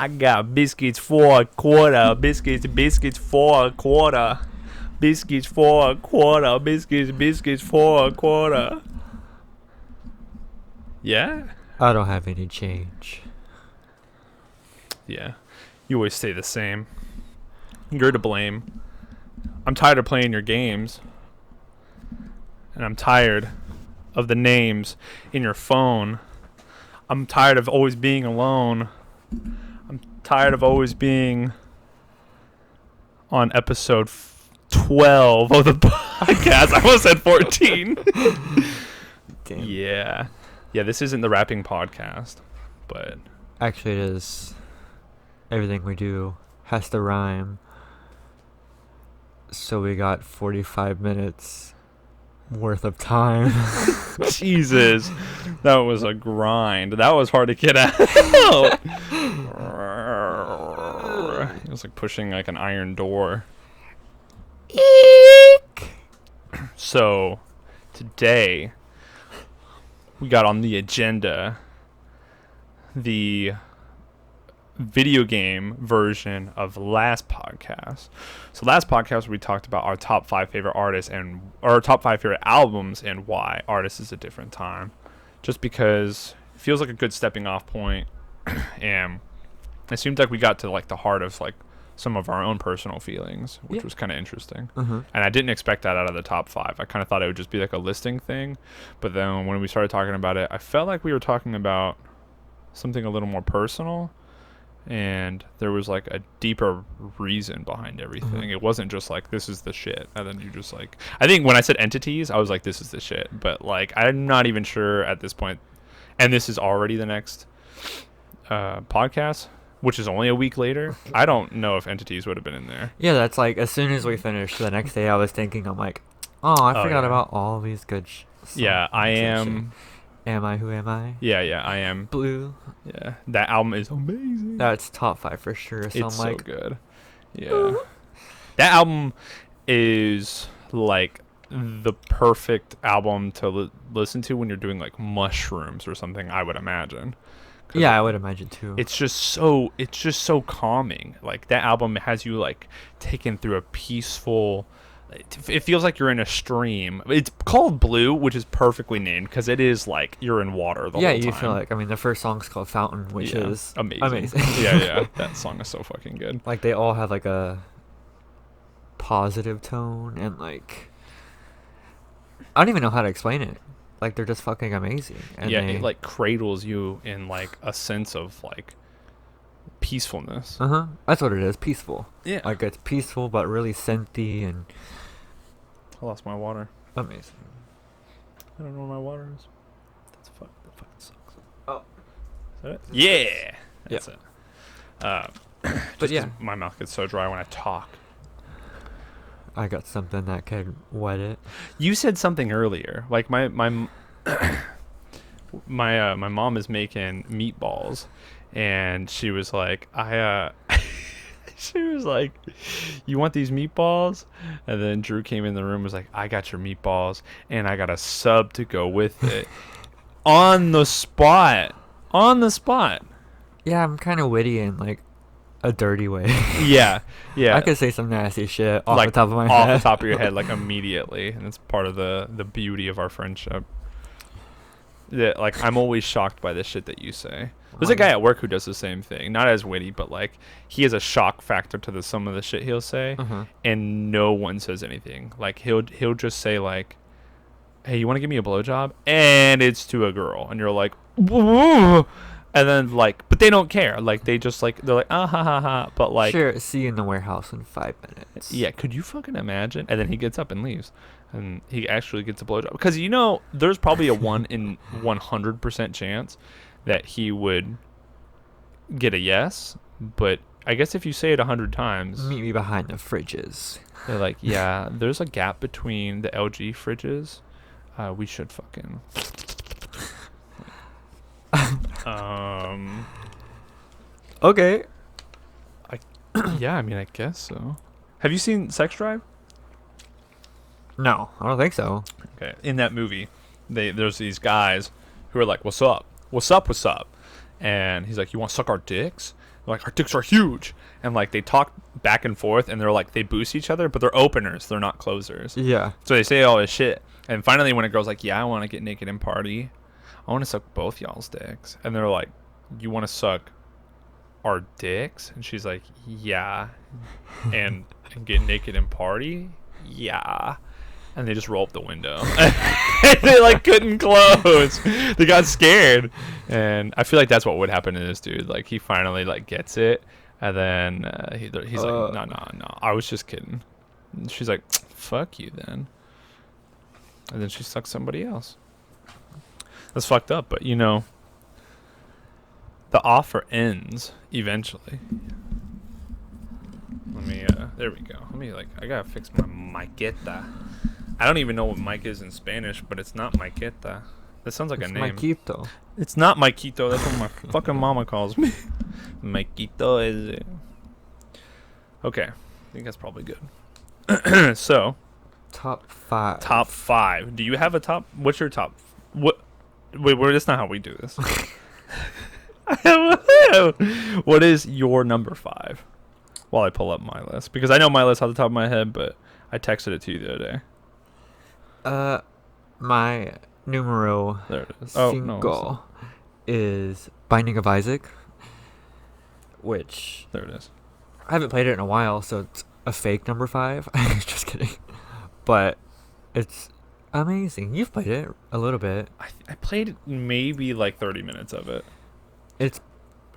I got biscuits for a quarter. Biscuits for a quarter. Biscuits for a quarter. Biscuits for a quarter. Yeah? I don't have any change. Yeah. You always stay the same. You're to blame. I'm tired of playing your games. And I'm tired of the names in your phone. I'm tired of always being alone. I'm tired of always being on episode 12 of the podcast. I almost said 14. Damn. Yeah. Yeah, this isn't the rapping podcast, but Actually, it is. Everything we do has to rhyme. So we got 45 minutes worth of time. Jesus, that was a grind. That was hard to get out. It was like pushing like an iron door. So, today we got on the agenda the video game version of last podcast. So last podcast we talked about our top 5 favorite artists and our top 5 favorite albums and why. Artists is a different time, just because it feels like a good stepping off point, and it seemed like we got to like the heart of like some of our own personal feelings, which was kind of interesting. And I didn't expect that out of the top 5. I kind of thought it would just be like a listing thing, but then when we started talking about it, I felt like we were talking about something a little more personal, and there was like a deeper reason behind everything. It wasn't just like, this is the shit, and then you just like, I think when I said entities, I was like, this is the shit, but like I'm not even sure at this point, and this is already the next podcast, which is only a week later. I don't know if entities would have been in there. Yeah, that's like, as soon as we finished the next day, I was thinking, I'm like, oh, I forgot about all these good Yeah, I am. Am I Who Am I? Yeah, I am. Blue. Yeah, that album is amazing. That's top 5 for sure. So It's I'm like, so good. Yeah. That album is like the perfect album to listen to when you're doing like mushrooms or something, I would imagine. Yeah, I would imagine too. It's just so calming. Like that album has you like taken through a peaceful, it feels like you're in a stream. It's called Blue, which is perfectly named because it is like you're in water the whole time. Yeah, you feel like, I mean, the first song's called Fountain, which is amazing. Yeah, that song is so fucking good. Like they all have like a positive tone, and like I don't even know how to explain it. Like they're just fucking amazing. And yeah, it like cradles you in like a sense of like peacefulness. That's what it is. Peaceful. Yeah. Like it's peaceful but really synthy and I lost my water. amazing. I don't know where my water is. That fucking sucks. Oh. Is that it? Yeah. That's it. But yeah, 'cause my mouth gets so dry when I talk. I got something that could wet it. You said something earlier, like my mom is making meatballs, and she was like, she was like, you want these meatballs? And then Drew came in the room and was like, I got your meatballs, and I got a sub to go with it. On the spot. Yeah, I'm kind of witty in like a dirty way. Yeah. I could say some nasty shit off like, the top of my off head. the top of your head, like immediately, and it's part of the beauty of our friendship. Yeah, like I'm always shocked by the shit that you say. There's a guy at work who does the same thing, not as witty, but like he has a shock factor to some of the shit he'll say, and no one says anything. Like he'll just say like, "Hey, you want to give me a blowjob?" And it's to a girl, and you're like, "Whoa." And then like, but they don't care. Like they just like, they're like, ah ha ha ha. But like, Sure, see you in the warehouse in 5 minutes. yeah, could you fucking imagine? And then he gets up and leaves, and he actually gets a blowjob because there's probably a 1 in 100% chance that he would get a yes. But I guess if you say it 100 times, Meet me behind the fridges. they're like, yeah, there's a gap between the LG fridges. We should fucking. Okay. Yeah, I mean, I guess so. Have you seen Sex Drive? No, I don't think so. Okay. In that movie, there's these guys who are like, "What's up? What's up? What's up?" and he's like, "You want to suck our dicks?" They're like, "Our dicks are huge," and like they talk back and forth, and they're like they boost each other, but they're openers, they're not closers. Yeah. So they say all this shit, and finally, when a girl's like, "Yeah, I want to get naked and party, I want to suck both y'all's dicks," and they're like, "You want to suck our dicks?" And she's like, "Yeah," and get naked and party, yeah. And they just roll up the window. They like couldn't close. They got scared. And I feel like that's what would happen to this dude. Like he finally like gets it, and then he's like, no, I was just kidding. And she's like, fuck you then. And then she sucks somebody else. That's fucked up, but you know, the offer ends eventually. Let me there we go. Let me I gotta fix my maqueta. I don't even know what mic is in Spanish, but it's not maqueta. That sounds like It's a name. Maquito. It's not Maquito. That's what my fucking mama calls me. Maquito is it. Okay. I think that's probably good. So, Top 5. top 5. Do you have a top? What's your top? What? Wait, that's not how we do this. What is your number 5? While I pull up my list. Because I know my list off the top of my head, but I texted it to you the other day. My numero There it is. Oh, no. cinco is Binding of Isaac, which There it is. I haven't played it in a while, so it's a fake number 5. Just kidding. But it's amazing. You've played it a little bit. I played maybe like 30 minutes of it. It's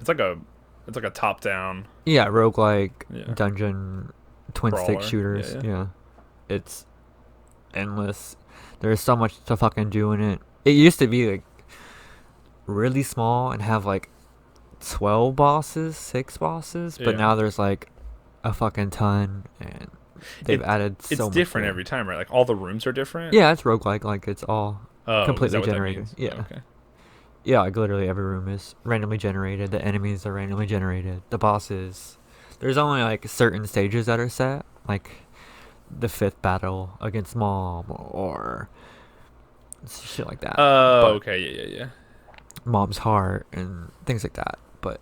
like a top down. Yeah, roguelike, Yeah. dungeon, twin Brawler. stick shooters. Yeah. Yeah. It's endless. There's so much to fucking do in it. It used to be like really small and have like 12 bosses, 6 bosses, but Yeah. now there's like a fucking ton, and they've added so much. It's different to it. every time, right? Like all the rooms are different. Yeah, it's roguelike, like it's all Oh, is completely that what that generated. means? Yeah. Okay. Yeah, like literally every room is randomly generated. The enemies are randomly generated. The bosses, there's only like certain stages that are set, like the 5th battle against Mom or shit like that. Oh, But okay. Yeah. Mom's heart and things like that. But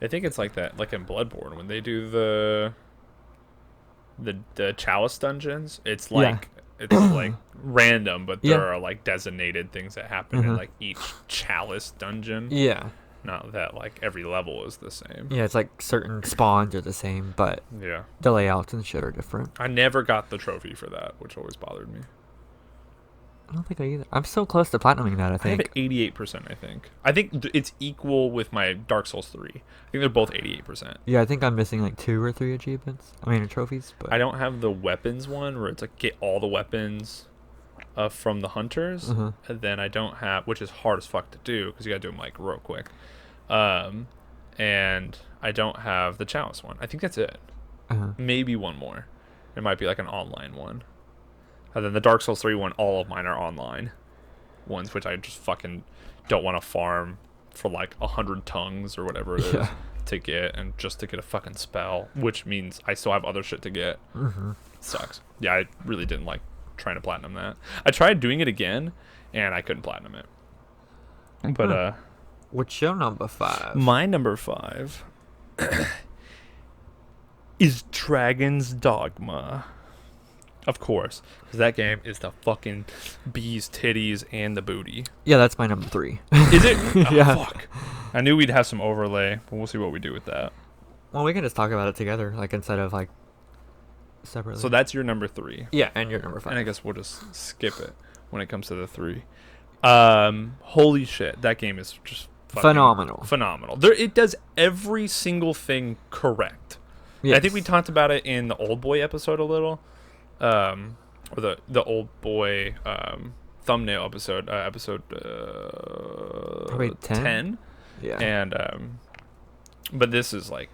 I think it's like that, like in Bloodborne when they do the Chalice dungeons. It's like it's like random, but there Yeah. are like designated things that happen in Mhm. like each Chalice dungeon. yeah, Not that like every level is the same. yeah, it's like certain spawns are the same, but Yeah. the layouts and shit are different. I never got the trophy for that, which always bothered me. I don't think I either. I'm so close to platinuming that. I I have think. it 88%, I think. I think it's equal with my Dark Souls 3. I think they're both 88%. Yeah, I think I'm missing like 2 or 3 achievements. I mean, trophies, but I don't have the weapons one where it's like get all the weapons from the hunters. Uh-huh. And then I don't have, which is hard as fuck to do because you gotta do them like real quick. And I don't have the Chalice one. I think that's it. Uh-huh. Maybe one more. It might be like an online one. And then the Dark Souls 3 one, all of mine are online ones, which I just fucking don't want to farm for like 100 tongues or whatever it is Yeah. to get, and just to get a fucking spell, which means I still have other shit to get. Mm-hmm. Sucks. Yeah, I really didn't like trying to platinum that. I tried doing it again, and I couldn't platinum it. But Huh. What's your number 5? my number 5 is Dragon's Dogma. Of course, because that game is the fucking bees, titties, and the booty. Yeah, that's my number 3. Is it? Oh, Yeah. Fuck. I knew we'd have some overlay, but we'll see what we do with that. Well, we can just talk about it together, like instead of like separately. So that's your number 3. yeah, and your number 5. And I guess we'll just skip it when it comes to the 3. Holy shit, that game is just fucking Phenomenal. Phenomenal. It does every single thing correct. Yes. I think we talked about it in the Old Boy episode a little, or the Old Boy thumbnail episode, Probably 10? Yeah. And but this is like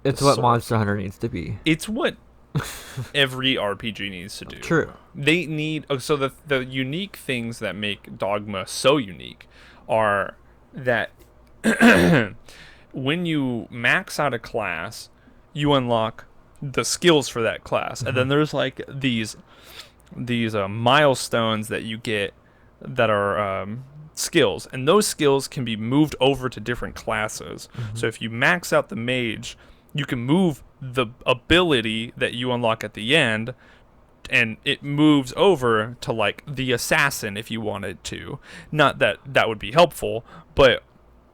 it's the what source. Monster Hunter needs to be. It's what every RPG needs to do. True. They need so the unique things that make Dogma so unique are that when you max out a class, you unlock the skills for that class, and then there's like these milestones that you get skills, and those skills can be moved over to different classes. Mm-hmm. So if you max out the mage, you can move the ability that you unlock at the end, and it moves over to like the assassin if you wanted to. Not that that would be helpful, but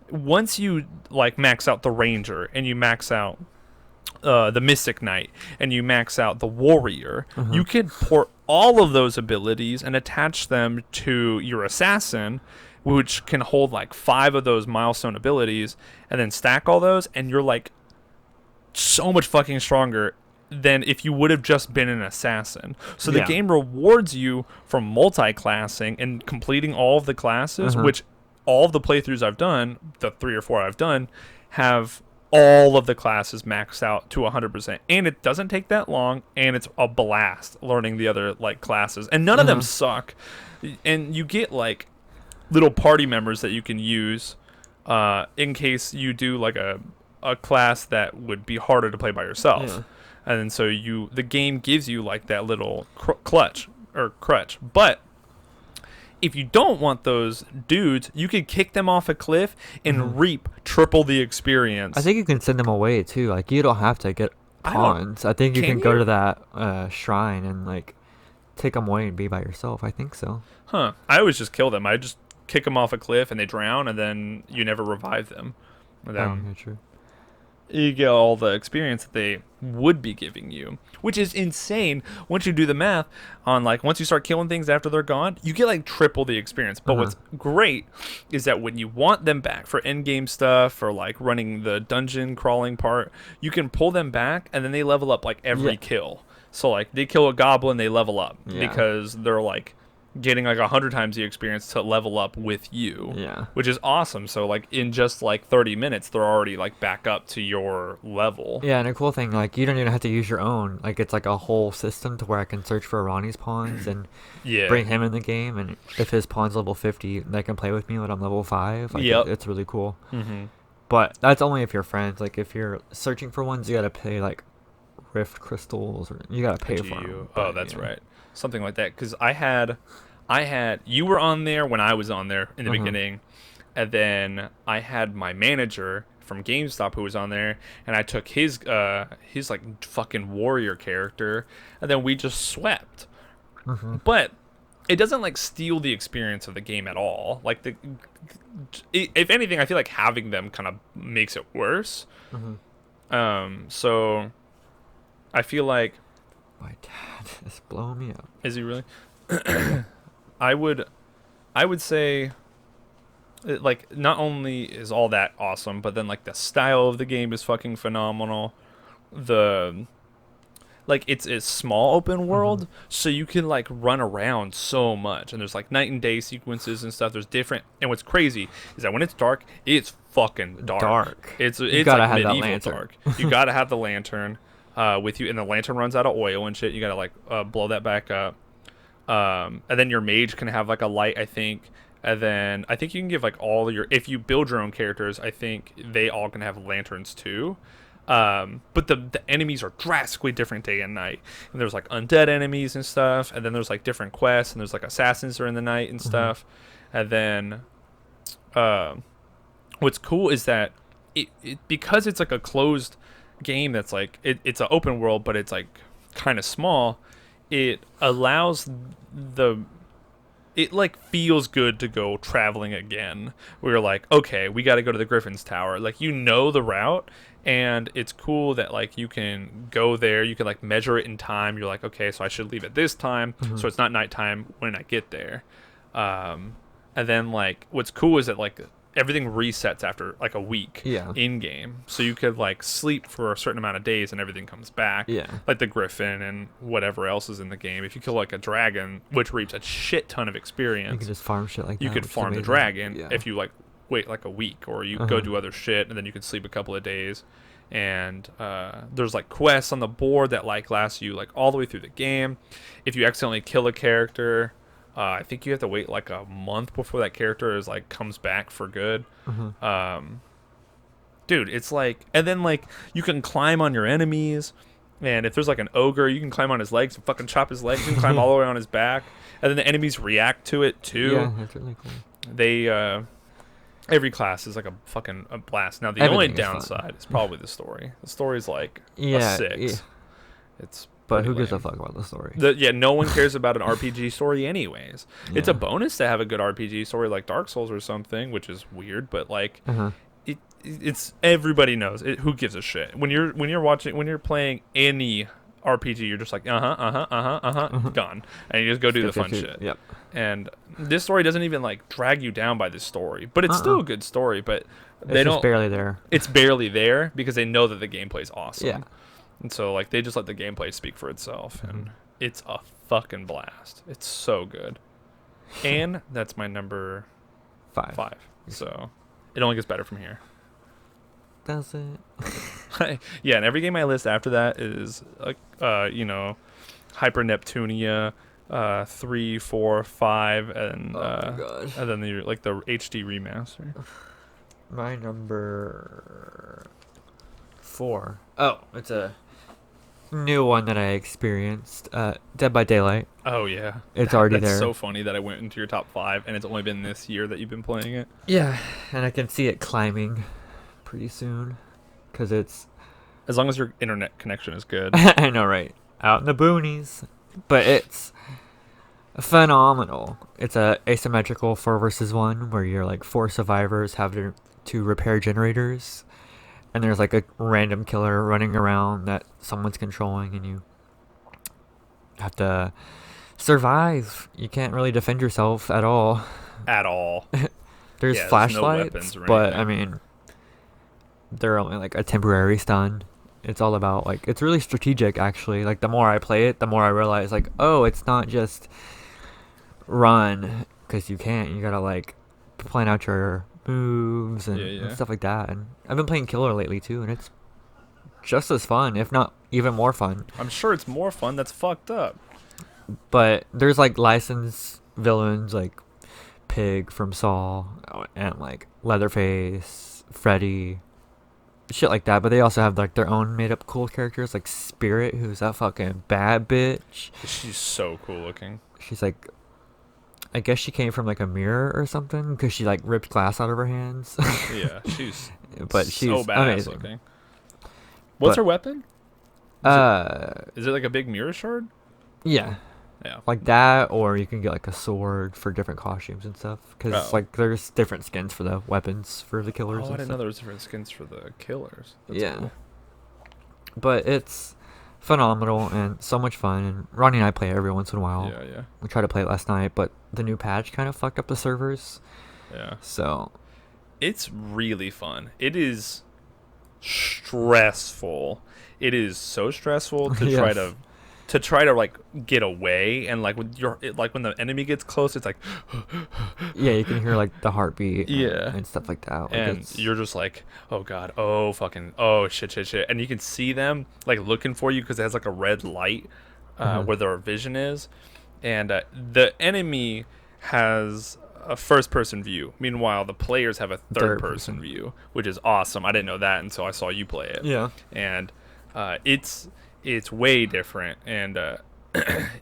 once you like max out the ranger and you max out the Mystic Knight and you max out the Warrior, you can port all of those abilities and attach them to your Assassin, which can hold like 5 of those milestone abilities, and then stack all those, and you're like so much fucking stronger than if you would have just been an Assassin. So the game rewards you for multi-classing and completing all of the classes, which all of the playthroughs I've done, the 3 or 4 I've done, have all of the classes maxed out to 100%, and it doesn't take that long, and it's a blast learning the other like classes, and none of them suck, and you get like little party members that you can use in case you do like a class that would be harder to play by yourself, and then so the game gives you like that little crutch, but if you don't want those dudes, you could kick them off a cliff and reap triple the experience. I think you can send them away too. Like, you don't have to get pawns. I think you can go to that shrine and like take them away and be by yourself. I think so. Huh. I always just kill them. I just kick them off a cliff and they drown, and then you never revive them. And then Yeah, true. you get all the experience that they would be giving you, which is insane once you do the math on like once you start killing things after they're gone, you get like triple the experience. But what's great is that when you want them back for end game stuff or like running the dungeon crawling part, you can pull them back, and then they level up like every kill. So like they kill a goblin, they level up because they're like getting like 100 times the experience to level up with you, which is awesome. So like in just like 30 minutes they're already like back up to your level. And a cool thing, like, you don't even have to use your own. Like, it's like a whole system to where I can search for Ronnie's pawns and bring him in the game, and if his pawn's level 50, they can play with me when I'm level 5. Like, it's really cool. But that's only if you're friends. Like, if you're searching for ones, you gotta pay like rift crystals, or you gotta pay for them. Oh, that's right, something like that. Because I had you were on there when I was on there in the beginning, and then I had my manager from GameStop who was on there, and I took his like fucking warrior character, and then we just swept. But it doesn't like steal the experience of the game at all. Like if anything, I feel like having them kind of makes it worse. So I feel like my dad is blowing me up. Is he really? I would say, like, not only is all that awesome, but then like the style of the game is fucking phenomenal. It's a small open world, so you can like run around so much, and there's like night and day sequences and stuff. There's different, and what's crazy is that when it's dark, it's fucking dark. It's gotta like have medieval dark. You gotta have the lantern with you, and the lantern runs out of oil and shit. You gotta like blow that back up. And then your mage can have like a light, I think, and then I think you can give like if you build your own characters, I think they all can have lanterns too. But the enemies are drastically different day and night, and there's like undead enemies and stuff, and then there's like different quests, and there's like assassins during the night and stuff. And then what's cool is that it because it's like a closed game that's like it's an open world, but it's like kind of small. It allows it like feels good to go traveling again. We're like, okay, we got to go to the Griffin's Tower. Like, you know the route, and it's cool that like you can go there. You can like measure it in time. You're like, okay, so I should leave at this time, so it's not nighttime when I get there. And then like what's cool is that like everything resets after like a week in game, so you could like sleep for a certain amount of days and everything comes back, like the griffin and whatever else is in the game. If you kill like a dragon, which reaps a shit ton of experience, you can just farm shit like that. You could farm the dragon if you like wait like a week, or you go do other shit, and then you can sleep a couple of days. And there's like quests on the board that like last you like all the way through the game. If you accidentally kill a character, I think you have to wait like a month before that character is like comes back for good. Dude, it's like, and then like you can climb on your enemies, Man, if there's like an ogre, you can climb on his legs and fucking chop his legs. You can climb all the way on his back, and then the enemies react to it too. Yeah, that's really cool. They every class is like a blast. Now the only Everything is fun. downside is probably the story. The story's like Yeah, a 6. yeah. It's But pretty who gives a lame. fuck about the story? No one cares about an RPG story anyways. It's a Yeah. bonus to have a good RPG story like Dark Souls or something, which is weird, but like Uh-huh. it's everybody knows it, who gives a shit when you're playing any RPG. You're just like gone, and you just go do the fun shit. Yep. And this story doesn't even like drag you down by this story, but it's still a good story. But they It's don't. just barely there. It's barely there because they know that the gameplay is awesome. Yeah. And so like they just let the gameplay speak for itself, and Mhm. it's a fucking blast. It's so good. And that's my number 5. So it only gets better from here. Does it? Yeah, and every game I list after that is like Hyper Neptunia, 3, 4, 5, and Oh my god. and then the HD remaster. My number 4. Oh, it's a new one that I experienced. Dead by Daylight. Oh yeah, It's already that's there. so funny that I went into your top 5, and it's only been this year that you've been playing it. Yeah, and I can see it climbing pretty soon, cause it's. As long as your internet connection is good. I know, right? Out in the boonies, but it's phenomenal. It's a asymmetrical 4 versus 1 where you're like 4 survivors have to repair generators, and there's like a random killer running around that someone's controlling, and you have to survive. You can't really defend yourself at all. At all. There's Yeah, there's no flashlights, weapons or but anything. I mean, they're only like a temporary stun. It's all about like it's really strategic actually. Like the more I play it, the more I realize like, oh, it's not just run because you can't. You gotta like plan out your moves and, Yeah, yeah. and stuff like that. And I've been playing Killer lately too, and it's just as fun, if not even more fun. I'm sure it's more fun. That's fucked up. But there's like licensed villains like Pig from Saw and like Leatherface, Freddy, shit like that. But they also have like their own made up cool characters like Spirit, who's that fucking bad bitch. She's so cool looking. She's like, I guess she came from like a mirror or something because she like ripped glass out of her hands. Yeah, she's But she's so badass amazing. looking. What's But- her weapon? Is it like a big mirror shard? Yeah. Yeah. Like that, or you can get like a sword for different costumes and stuff. Because Oh. like there's different skins for the weapons for the killers. Oh, I and didn't stuff. know there was different skins for the killers. That's Yeah. cool. But it's phenomenal and so much fun. And Ronnie and I play it every once in a while. Yeah, yeah, We tried to play it last night, but the new patch kind of fucked up the servers. yeah. So It's really fun. It is stressful. It is so stressful to try to like get away, and like when the enemy gets close, it's like yeah, you can hear like the heartbeat. Yeah. And stuff like that. Like, and it's- you're just like, oh god, oh fucking, oh shit, and you can see them like looking for you because it has like a red light where their vision is, and the enemy has a first person view. Meanwhile, the players have a third person view, which is awesome. I didn't know that until I saw you play it. Yeah. And it's way different, and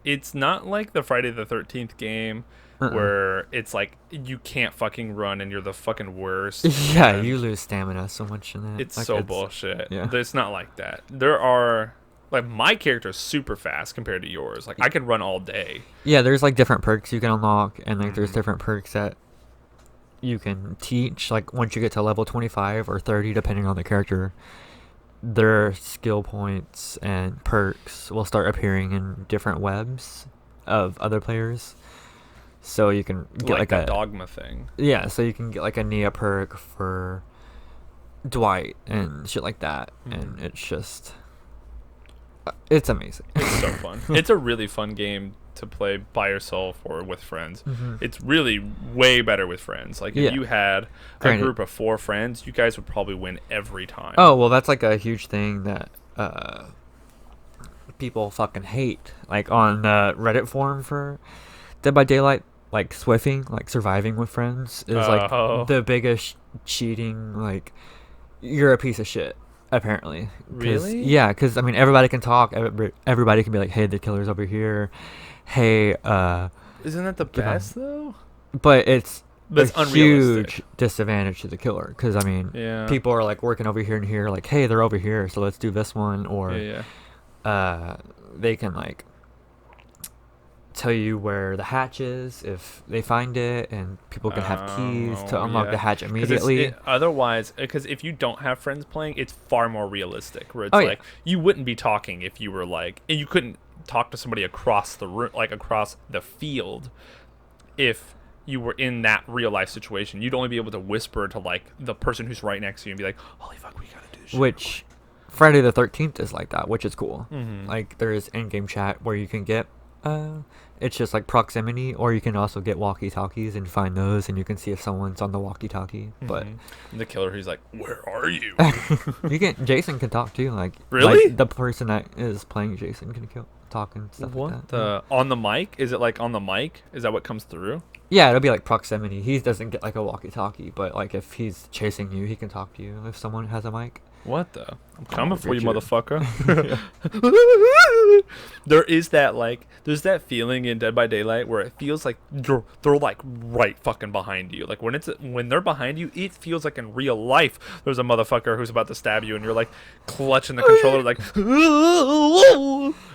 it's not like the Friday the 13th game where it's like you can't fucking run and you're the fucking worst. Yeah, and you lose stamina so much in that. it's Like, so bullshit. yeah. It's not like that. There are like my character's super fast compared to yours. Like I can run all day. Yeah, there's like different perks you can unlock, and like there's Mhm. different perks that you can teach. Like once you get to level 25 or 30, depending on the character, their skill points and perks will start appearing in different webs of other players. So you can get Like like that a dogma thing. yeah. So you can get like a Nia perk for Dwight and shit like that, and Mhm. it's just it's amazing. It's so fun. It's a really fun game to play by yourself or with friends. Mhm. It's really way better with friends. Like if Yeah. you had a Granted. group of 4 friends, you guys would probably win every time. Oh, well, that's like a huge thing that people fucking hate. Like on Reddit forum for Dead by Daylight, like Swiffing, like surviving with friends is Oh. like the biggest cheating. Like, you're a piece of shit. Apparently. Really? Yeah, because, I mean, everybody can talk. Everybody can be like, hey, the killer's over here. Hey, Isn't that the Give 'em- best though? but it's But it's a unrealistic. huge disadvantage to the killer. Because, I mean, Yeah. people are like working over here and here, like, hey, they're over here, so let's do this one. Or Yeah, yeah. they can, like, tell you where the hatch is if they find it, and people can have keys to Oh, unlock yeah. the hatch 'Cause immediately. otherwise, because if you don't have friends playing, it's far more realistic. Where it's Oh, yeah. like you wouldn't be talking if you were like, and you couldn't talk to somebody across the room, like across the field, if you were in that real life situation. You'd only be able to whisper to like the person who's right next to you and be like, "Holy fuck, we gotta do this." Which Friday the 13th is like that, which is cool. Mm-hmm. Like, there is in-game chat where you can get it's just like proximity, or you can also get walkie-talkies and find those, and you can see if someone's on the walkie-talkie. But the killer, who's like, "Where are you?" you can Jason can talk too, like, Really? the person that is playing Jason can talk and stuff What like that. the on the mic? Is it like on the mic? Is that what comes through? Yeah, it'll be like proximity. He doesn't get like a walkie-talkie, but like if he's chasing you, he can talk to you if someone has a mic. What the? I'm coming for you, Richard. motherfucker. There is that like, there's that feeling in Dead by Daylight where it feels like they're like right fucking behind you. Like when they're behind you, it feels like in real life there's a motherfucker who's about to stab you, and you're like clutching the controller, like.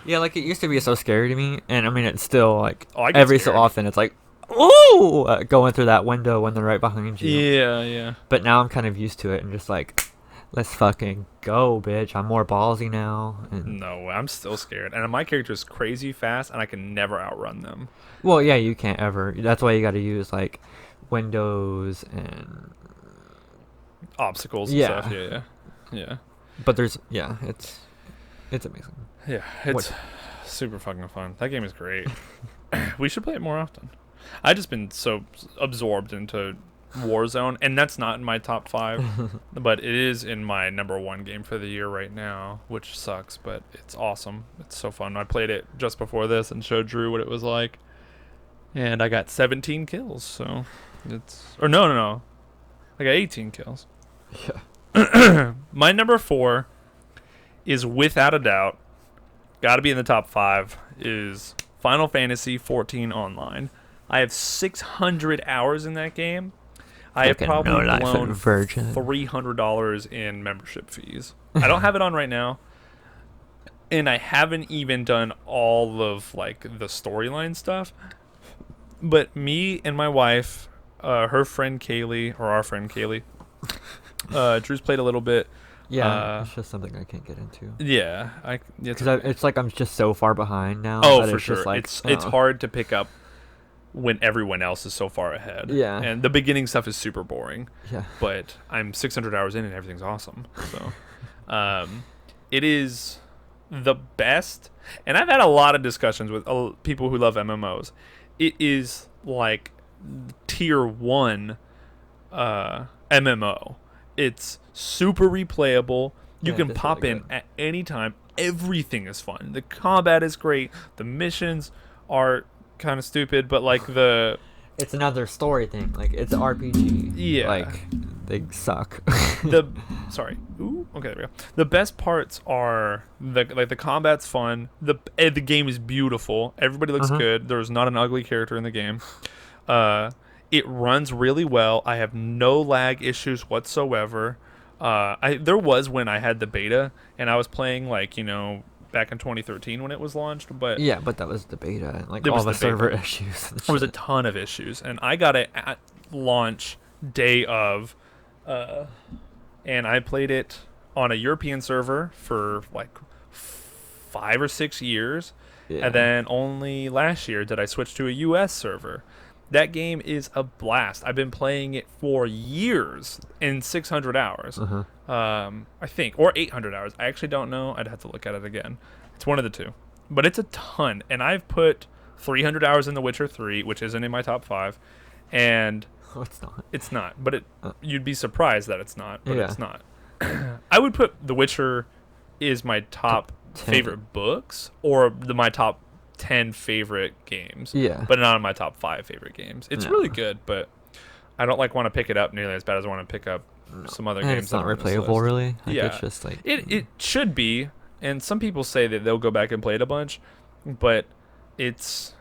Yeah, like it used to be so scary to me, and I mean it's still like Oh, I get every so scared. often it's like, ooh, going through that window when they're right behind you. Yeah, yeah. But now I'm kind of used to it and just like, let's fucking go, bitch. I'm more ballsy now. And No, I'm still scared, and my character is crazy fast, and I can never outrun them. well, yeah, you can't ever. That's why you got to use like windows and. Obstacles and Yeah. stuff. Yeah, yeah, yeah. But it's amazing. Yeah, it's super fucking fun. That game is great. We should play it more often. I've just been so absorbed into Warzone, and that's not in my top 5, but it is in my number 1 game for the year right now, which sucks, but it's awesome. It's so fun. I played it just before this and showed Drew what it was like, and I got 17 kills, so it's... Or no. I got 18 kills. Yeah. My number 4 is without a doubt, got to be in the top 5, is Final Fantasy 14 Online. I have 600 hours in that game. I have Fucking probably no life blown virgin. $300 in membership fees. I don't have it on right now, and I haven't even done all of like the storyline stuff. But me and my wife, her friend Kaylee, or our friend Kaylee, Drew's played a little bit. Yeah, it's just something I can't get into. Yeah, Because it's like I'm just so far behind now. Oh, that for it's sure. Just like, It's hard to pick up when everyone else is so far ahead. Yeah. And the beginning stuff is super boring, Yeah. but I'm 600 hours in and everything's awesome. So, it is the best. And I've had a lot of discussions with people who love MMOs. It is like tier 1 MMO. It's super replayable. You Yeah, can that's pop really in good. at any time. Everything is fun. The combat is great. The missions are kind of stupid, but like It's another story thing. Like, it's an RPG. Yeah. Like, they suck. Ooh, okay, there we go. The best parts are the combat's fun. The game is beautiful. Everybody looks Uh-huh. good. There's not an ugly character in the game. It runs really well. I have no lag issues whatsoever. There was when I had the beta and I was playing back in 2013 when it was launched, but Yeah, but that was the beta. And, like, It all was the the beta. server issues. And there was a shit. ton of issues, and I got it at launch day of, and I played it on a European server for like 5 or 6 years, Yeah. and then only last year did I switch to a US server. That game is a blast. I've been playing it for years in 600 hours. Uh-huh. I think, or 800 hours. I actually don't know. I'd have to look at it again. It's one of the two, but it's a ton. And I've put 300 hours in The Witcher 3, which isn't in my top 5, and Oh, it's not. it's not. But you'd be surprised that it's not. But Yeah. it's not. I would put The Witcher is my top 10. favorite books, or my top 10 favorite games. Yeah. But not in my top 5 favorite games. It's No. really good, but I don't want to pick it up nearly as bad as I want to pick up some other And games. it's not that are on this replayable, list. really. Like, Yeah. it's just like It should be, and some people say that they'll go back and play it a bunch, but it's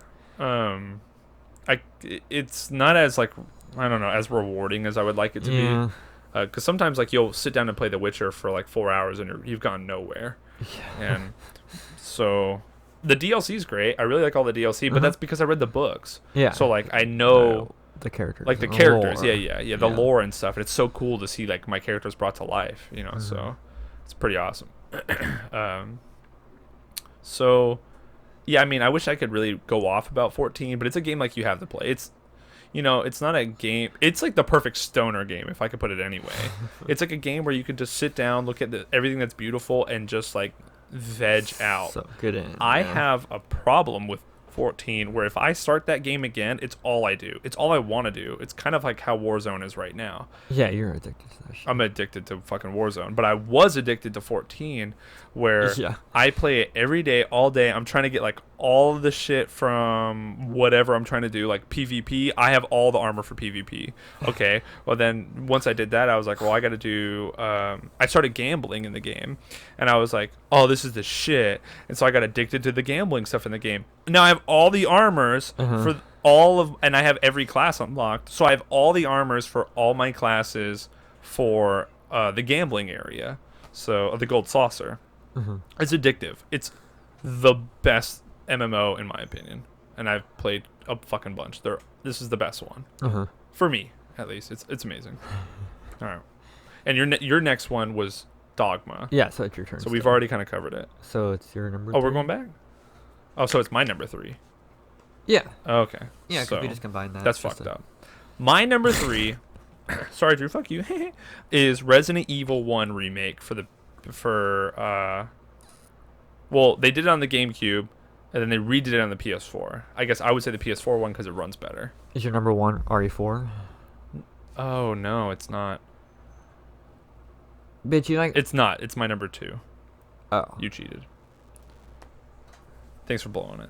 it's not as like, I don't know, as rewarding as I would like it to yeah, be. Because sometimes like you'll sit down and play The Witcher for like 4 hours and you've gone nowhere, yeah. and so the DLC is great. I really like all the DLC, but Uh-huh. that's because I read the books. Yeah. So like I know the characters, like the and characters, lore. yeah, the lore and stuff. And it's so cool to see like my characters brought to life, you know. So it's pretty awesome. um, so yeah, I mean, I wish I could really go off about 14, but it's a game like you have to play. It's, you know, it's not a game. It's like the perfect stoner game, if I could put it anyway. It's like a game where you could just sit down, look at everything that's beautiful, and just like veg out. So good in. I yeah. have a problem with 14 where if I start that game again, it's all I do. It's all I want to do. It's kind of like how Warzone is right now. Yeah, you're addicted to that shit. I'm addicted to fucking Warzone, but I was addicted to 14 where Yeah. I play it every day, all day. I'm trying to get like all of the shit from whatever I'm trying to do, like PvP. I have all the armor for PvP. Okay. Well, then once I did that, I was like, well, I got to do, I started gambling in the game and I was like, oh, this is the shit. And so I got addicted to the gambling stuff in the game. Now I have all the armors for all of, and I have every class unlocked. So I have all the armors for all my classes for the gambling area. So the gold saucer. It's addictive. It's the best MMO in my opinion, and I've played a fucking bunch. This is the best one for me, at least. It's amazing. All right, and your next one was Dogma. Yeah, so it's your turn. So we've still. already kind of covered it. So it's your number. Oh, we're 3? going back. Oh, so it's my number 3. Yeah. Okay. Yeah, because so we just combined that. that's It's just fucked a- up. My number 3. Sorry, Drew. Fuck you. Is Resident Evil 1 remake well, they did it on the GameCube, and then they redid it on the PS4. I guess I would say the PS4 one because it runs better. Is your number 1 RE4? Oh no, it's not. Bitch, you like? It's not. It's my number 2. Oh. You cheated. Thanks for blowing it.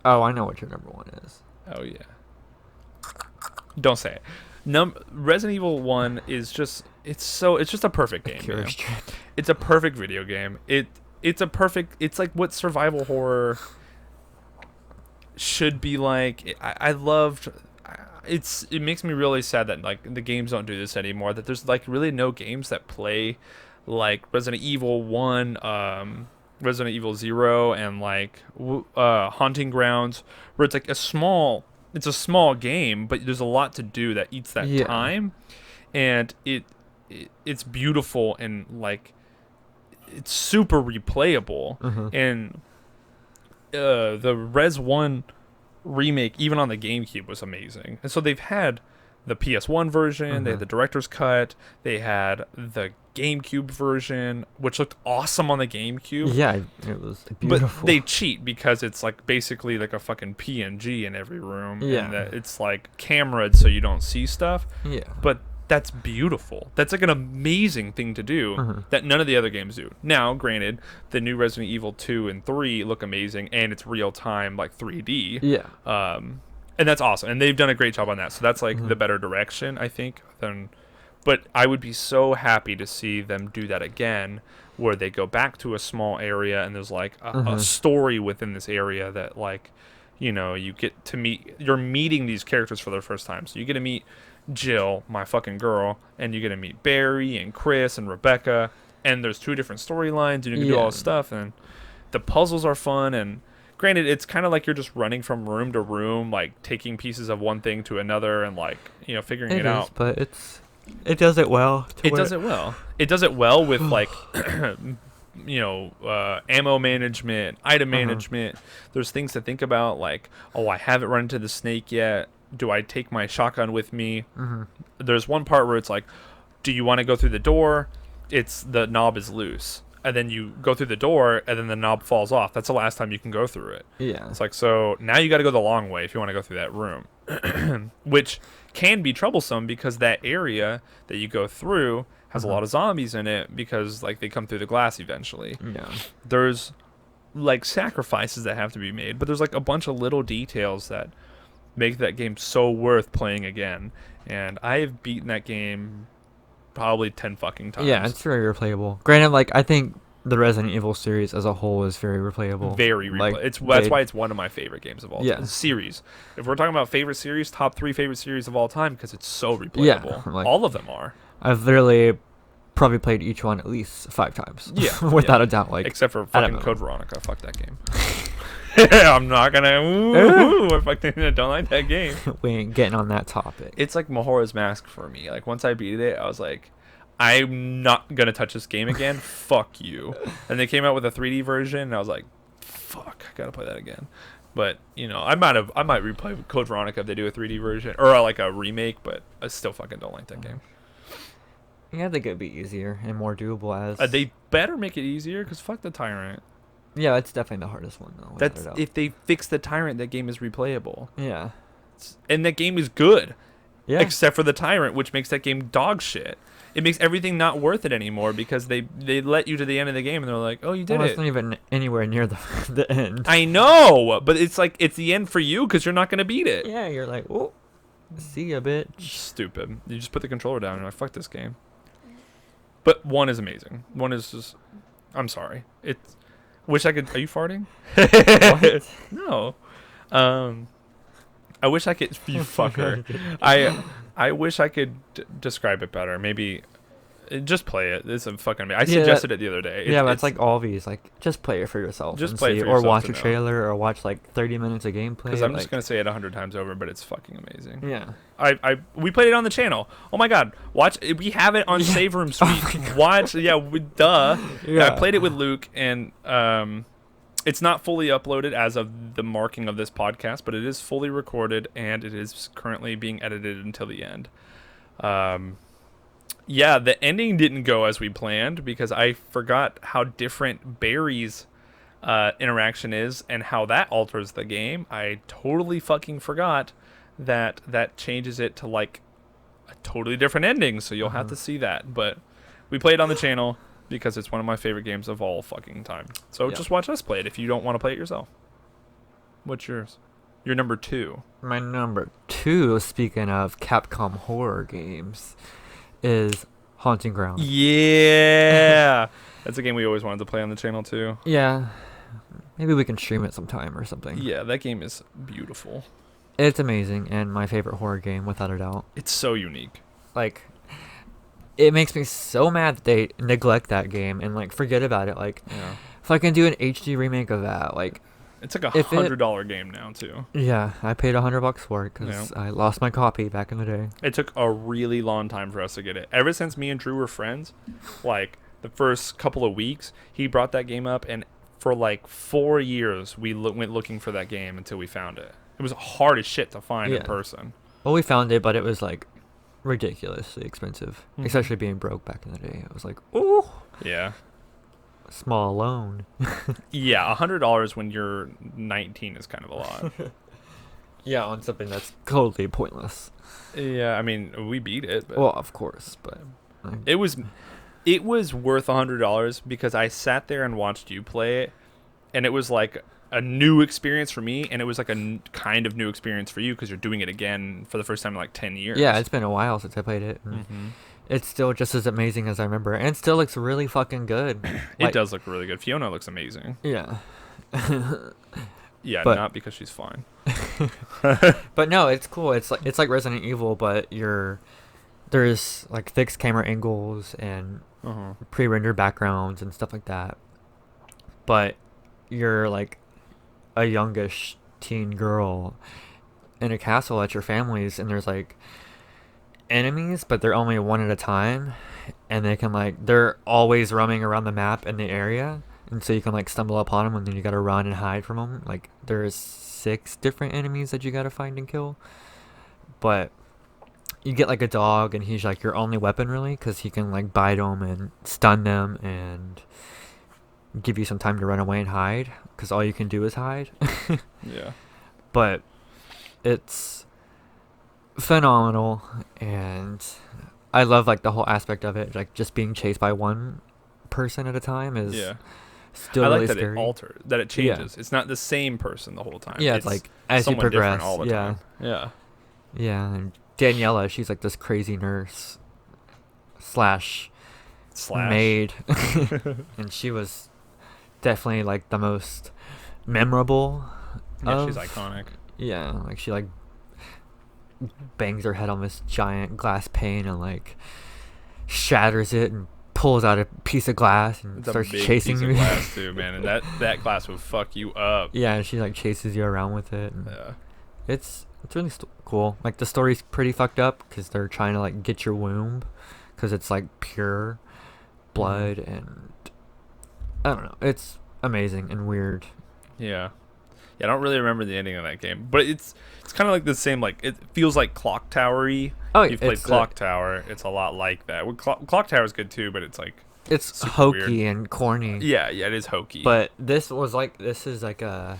Oh, I know what your number 1 is. Oh yeah. Don't say it. Resident Evil 1 is just it's just a perfect game. You know? Curious Trip. It's a perfect video game. It's like what survival horror should be like. I loved. It makes me really sad that like the games don't do this anymore. That there's like really no games that play like Resident Evil 1, Resident Evil 0, and like Haunting Grounds, where it's like a small game, but there's a lot to do that eats that time, and it's beautiful and like it's super replayable. And the Res 1 remake, even on the GameCube, was amazing. And so they've had the PS1 version, they had the director's cut, they had the GameCube version, which looked awesome on the GameCube. Yeah, it was beautiful. But they cheat because it's like basically like a fucking PNG in every room. Yeah. And that it's like cameraed so you don't see stuff. Yeah. But that's beautiful. That's like an amazing thing to do that none of the other games do. Now, granted, the new Resident Evil 2 and 3 look amazing and it's real time, like 3D. Yeah. And that's awesome. And they've done a great job on that. So that's like the better direction, I think. But I would be so happy to see them do that again, where they go back to a small area and there's like a story within this area that like, you know, you get to you're meeting these characters for the first time. So you get to meet Jill, my fucking girl, and you get to meet Barry and Chris and Rebecca, and there's 2 different storylines and you can do all this stuff, and the puzzles are fun. And granted, it's kind of like you're just running from room to room, like taking pieces of one thing to another and like, you know, figuring it out. But it does it well. It does it well. It does it well with like you know, ammo management, item management. There's things to think about, like, oh, I haven't run into the snake yet. Do I take my shotgun with me? There's one part where it's like, do you want to go through the door? The knob is loose. And then you go through the door, and then the knob falls off. That's the last time you can go through it. Yeah. It's like, so now you got to go the long way if you want to go through that room. Which can be troublesome because that area that you go through has a lot of zombies in it because, like, they come through the glass eventually. Yeah. There's, like, sacrifices that have to be made, but there's, like, a bunch of little details that make that game so worth playing again. And I have beaten that game probably 10 fucking times. Yeah, it's very replayable. Granted, like I think the Resident Evil series as a whole is very replayable. Very Like, replayable. That's why it's one of my favorite games of all Yeah. time. Series. If we're talking about favorite series, top 3 favorite series of all time, because it's so replayable. like- all of them are. I've literally probably played each one at least 5 times. Yeah, without yeah. a doubt. Like Except for I don't fucking know. Code Veronica. Fuck that game. I'm not gonna. Ooh, I fucking don't like that game. we ain't getting on that topic. It's like Majora's Mask for me. Like once I beat it, I was like, I'm not gonna touch this game again. Fuck you. And they came out with a 3D version, and I was like, fuck, I gotta play that again. But you know, I might replay Code Veronica if they do a 3D version or like a remake. But I still fucking don't like that game. Yeah, I think it'd be easier and more doable as. They better make it easier, cause fuck the Tyrant. Yeah, it's definitely the hardest one though. without That's a doubt. if they fix the Tyrant, that game is replayable, Yeah. and that game is good. Yeah. Except for the Tyrant, which makes that game dog shit. It makes everything not worth it anymore because they let you to the end of the game and they're like, oh, you did Well, it. it's not even anywhere near the the end. I know, but it's like it's the end for you because you're not gonna beat it. Yeah, you're like, oh, see ya, bitch. Stupid. You just put the controller down and you're like, fuck this game. But 1 is amazing. 1 is just. I'm sorry. It's. Wish I could. Are you farting? What? No. I wish I could. You fucker. I wish I could describe it better. Maybe. Just play it. It's a fucking. I suggested it the other day. Yeah, but it's like all these. Like, just play it for yourself. Just and play it see, for or yourself watch to a know. trailer, or watch like 30 minutes of gameplay. Because I'm like, just gonna say it 100 times over, but it's fucking amazing. Yeah. We played it on the channel. Oh my god, watch! We have it on Yeah. Save Room Suite. Watch, yeah, duh. Yeah. I played it with Luke, and it's not fully uploaded as of the marking of this podcast, but it is fully recorded and it is currently being edited until the end. Yeah, the ending didn't go as we planned because I forgot how different Barry's interaction is and how that alters the game. I totally fucking forgot that changes it to like a totally different ending, so you'll have to see that. But we played on the channel because it's one of my favorite games of all fucking time. So Yeah. just watch us play it if you don't want to play it yourself. What's yours? Your number 2. My number 2, speaking of Capcom horror games, is Haunting Ground. Yeah. That's a game we always wanted to play on the channel too. Yeah. Maybe we can stream it sometime or something. Yeah, that game is beautiful. It's amazing and my favorite horror game without a doubt. It's so unique. Like, it makes me so mad that they neglect that game and like forget about it. Like, Yeah. if I can do an HD remake of that, like, It's like If it- $100 game now too. yeah, I paid $100 for it because I lost my copy back in the day. It took a really long time for us to get it. Ever since me and Drew were friends, like the first couple of weeks, he brought that game up, and for like 4 years we went looking for that game until we found it. It was hard as shit to find in Yeah. person. Well, we found it, but it was like ridiculously expensive, Mhm. especially being broke back in the day. It was like, ooh, Yeah. small loan. Yeah, $100 when you're 19 is kind of a lot. Yeah, on something that's totally pointless. Yeah, I mean, we beat it, but Well, of course, but it was worth $100 because I sat there and watched you play it, and it was like a new experience for me, and it was like a kind of new experience for you because you're doing it again for the first time in like 10 years. yeah, it's been a while since I played it. And Mhm. it's still just as amazing as I remember, and it still looks really fucking good. It Like, does look really good. Fiona looks amazing. Yeah. Yeah, But- not because she's fine. But no, it's cool. It's like Resident Evil, but there's like fixed camera angles and Uh-huh. pre-rendered backgrounds and stuff like that. But you're like a youngish teen girl in a castle at your family's, and there's like enemies, but they're only one at a time, and they're always roaming around the map in the area, and so you can like stumble upon them, and then you gotta run and hide from them. Like there's 6 different enemies that you gotta find and kill, but you get like a dog, and he's like your only weapon really, because he can like bite them and stun them and give you some time to run away and hide, because all you can do is hide. Yeah. But it's phenomenal, and I love like the whole aspect of it, like just being chased by one person at a time is Yeah. still I like really that scary. it alters, that it Yeah. changes. It's not the same person the whole time. Yeah, it's like as you someone different progress. all the Yeah, time. Yeah. yeah, and Daniela, she's like this crazy nurse. slash Slash. maid, and she was definitely like the most memorable. Yeah, she's of- iconic. Yeah, like she like bangs her head on this giant glass pane and like shatters it and pulls out a piece of glass and It's a starts big chasing piece of you. glass too, man, and that glass would fuck you up. Yeah, and she like chases you around with it. And Yeah. it's really cool. Like the story's pretty fucked up because they're trying to like get your womb because it's like pure blood and I don't know. It's amazing and weird. Yeah. Yeah, I don't really remember the ending of that game, but it's kind of like the same. Like it feels like Clock Tower-y. Oh, You've played it's Clock Tower. It's a lot like that. Well, Clock Tower is good too, but it's like it's super hokey and corny. yeah, it is hokey. But this is like a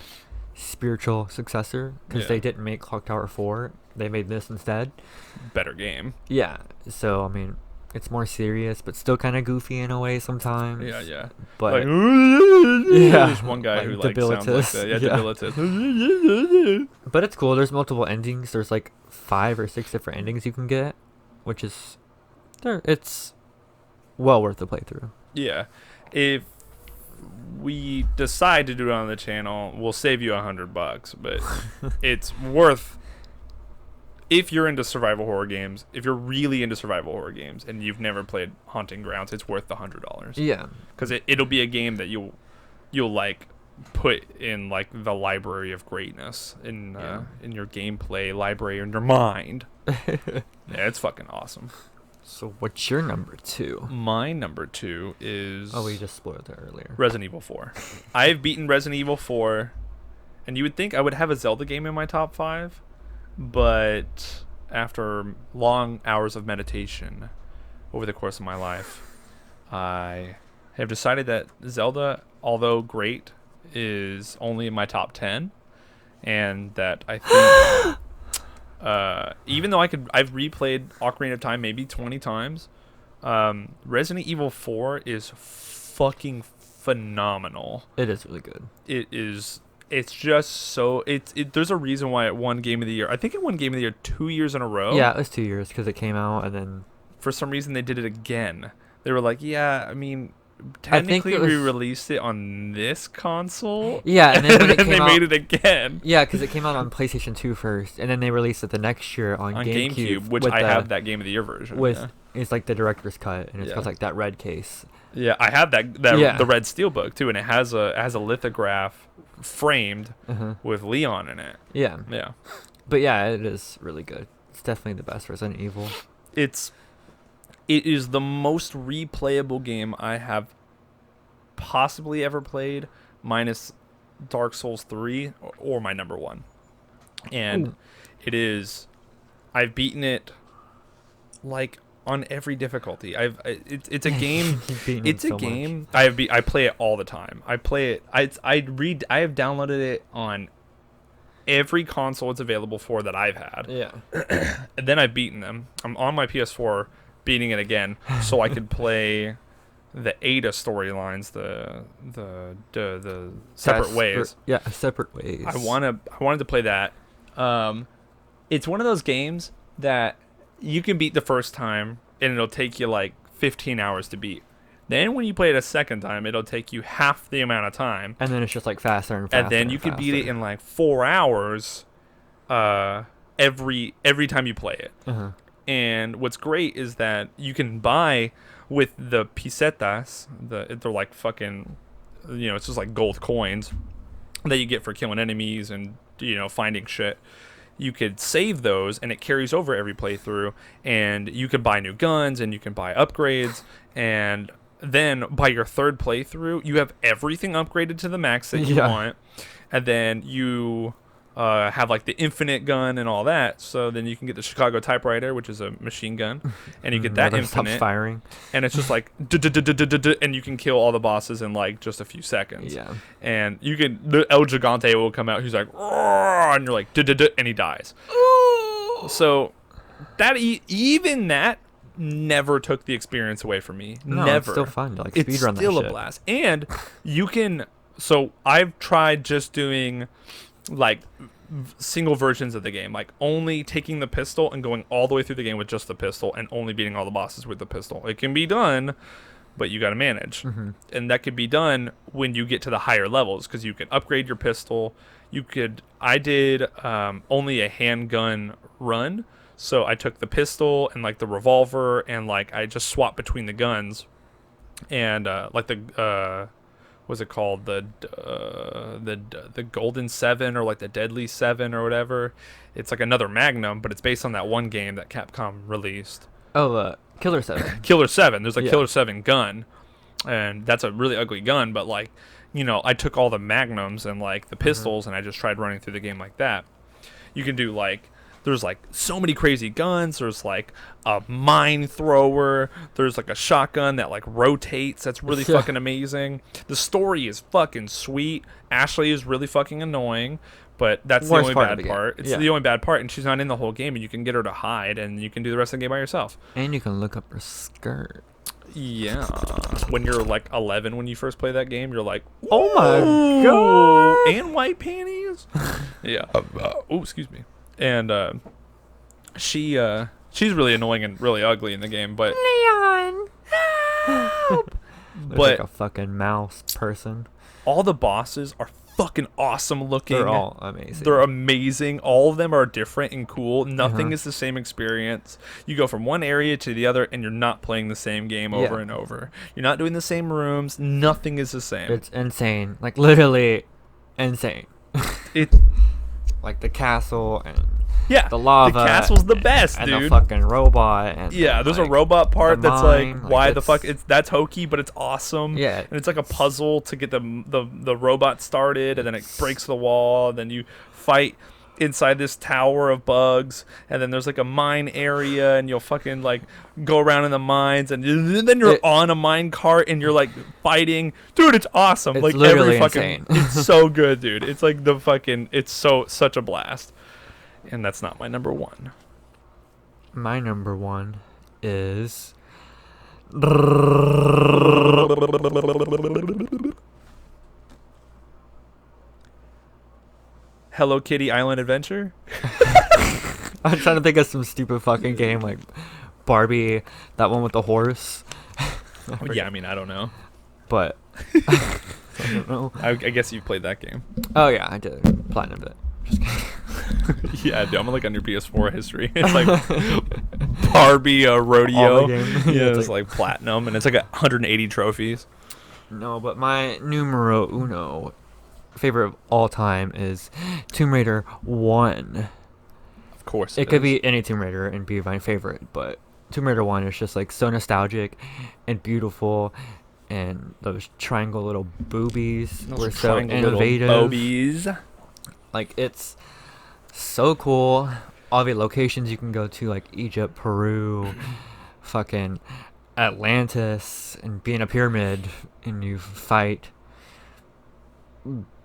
spiritual successor because Yeah. they didn't make Clock Tower 4. They made this instead. better game. Yeah. So I mean, it's more serious, but still kind of goofy in a way sometimes. Yeah. But Like, yeah, there's one guy like who like sounds like Debilitus. that. Yeah, Yeah. Debilitus. but it's cool. There's multiple endings. There's like 5 or 6 different endings you can get, which is it's well worth the playthrough. Yeah, if we decide to do it on the channel, we'll save you $100, but it's worth. If you're into survival horror games, if you're really into survival horror games and you've never played Haunting Grounds, it's worth the $100 Yeah. because it'll be a game that you'll like put in like the library of greatness in your gameplay library in your mind. Yeah, it's fucking awesome. So what's your number 2? My number 2 is Oh, we just spoiled it earlier. Resident Evil 4. I've beaten Resident Evil 4, and you would think I would have a Zelda game in my top 5, but after long hours of meditation over the course of my life, I have decided that Zelda, although great, is only in my top 10, and that I think even though I've replayed Ocarina of Time maybe 20 times, Resident Evil 4 is fucking phenomenal. It is really good. It's just so there's a reason why it won Game of the Year. I think it won Game of the Year 2 years in a row. Yeah, it was 2 years because it came out and then For some reason they did it again. They were like, yeah, I mean, I think technically it was- we released it on this console. yeah, and then when it and came they out, made it again yeah, because it came out on PlayStation 2 first, and then they released it the next year on on GameCube, GameCube, which with I the- have that Game of the Year version. with yeah. it's like the director's cut, and it's Yeah. got like that red case. Yeah, I have that Yeah. the red steelbook too, and it has a lithograph framed Uh-huh. with Leon in it. Yeah, Yeah, but yeah, it is really good. It's definitely the best Resident Evil. it is the most replayable game I have possibly ever played, minus Dark Souls 3 or my number 1. And Ooh. it is, I've beaten it like on every difficulty. It's a game. You've beaten it It's a so much. game. I play it all the time. I play it. I have downloaded it on every console it's available for that I've had. Yeah. And then I've beaten them. I'm on my PS4 beating it again so I could play the Ada storylines, the separate ways. Yeah, separate ways. I wanted to play that. It's one of those games that you can beat the first time and it'll take you like 15 hours to beat. Then when you play it a second time, it'll take you half the amount of time. And then it's just like faster and faster. And then you can beat it in like 4 hours every time you play it. Uh-huh. And what's great is that you can buy with the pesetas, they're like fucking, it's just like gold coins that you get for killing enemies and, finding shit. You could save those and it carries over every playthrough, and you can buy new guns and you can buy upgrades, and then by your third playthrough, you have everything upgraded to the max that you Yeah. want, and then you have like the infinite gun and all that. So then you can get the Chicago typewriter, which is a machine gun, and you get that Never stops infinite, firing. and it's just like and you can kill all the bosses in like just a few seconds. Yeah. And you can the El Gigante will come out. He's like, "Roar," and you're like, and he dies. So that even that never took the experience away from me. No, Never. it's still fun to like It's speedrun that still a shit. blast. And you can. So I've tried just doing like single versions of the game, like only taking the pistol and going all the way through the game with just the pistol and only beating all the bosses with the pistol. It can be done, but you got to manage. And that could be done when you get to the higher levels, because you can upgrade your pistol. I did only a handgun run, so I took the pistol and like the revolver, and like I just swapped between the guns, and like the what's it called, the Golden 7 or like the Deadly 7 or whatever. It's like another Magnum, but it's based on that one game that Capcom released. Oh, Killer 7. Killer 7. There's a Yeah. Killer 7 gun, and that's a really ugly gun, but like, you know, I took all the Magnums and like the pistols and I just tried running through the game like that. You can do like, there's like so many crazy guns. There's like a mine thrower. There's like a shotgun that like rotates. That's really fucking amazing. The story is fucking sweet. Ashley is really fucking annoying, but that's the Worst only part of bad the game. part. It's Yeah. the only bad part, and she's not in the whole game, and you can get her to hide, and you can do the rest of the game by yourself. And you can look up her skirt. Yeah. When you're like 11, when you first play that game, you're like, Oh my "Ooh, God." and white panties. Yeah. Oh, excuse me. And she's really annoying and really ugly in the game, but Leon. There's but like a fucking mouse person. all the bosses are fucking awesome looking. They're all amazing. They're amazing. All of them are different and cool. Nothing Uh-huh. is the same experience. You go from one area to the other, and you're not playing the same game over Yeah. and over. You're not doing the same rooms. Nothing is the same. It's insane. Like, literally insane. It Like, the castle and yeah. the lava. The castle's the best, and dude. the fucking robot. And Yeah, then, there's like, a robot part the that's mine, like, like, why the it's- fuck? That's hokey, but it's awesome. Yeah. And it's like a puzzle to get the robot started, and then it breaks the wall, and then you fight inside this tower of bugs, and then there's like a mine area, and you'll fucking like go around in the mines, and then you're on a mine cart, and you're like fighting. Dude, it's awesome. It's like literally every fucking insane. it's so good, dude. It's like the fucking it's such a blast. And that's not my number one. My number one is Hello Kitty Island Adventure. I'm trying to think of some stupid fucking game like Barbie, that one with the horse. Yeah, I mean, I don't know. But I don't know. I guess you played that game. Oh yeah, I did. Platinumed it. Just kidding. Yeah, dude, I'm like on your PS4 history. It's like Barbie rodeo. All the game. Yeah, It's it's like platinum, and it's like 180 trophies. No, but my numero uno favorite of all time is Tomb Raider 1. Of course, It could be any Tomb Raider and be my favorite, but Tomb Raider 1 is just like so nostalgic and beautiful, and those triangle little boobies were so innovative. Bobies. Like, it's so cool. All the locations you can go to, like Egypt, Peru, fucking Atlantis, and be in a pyramid, and you fight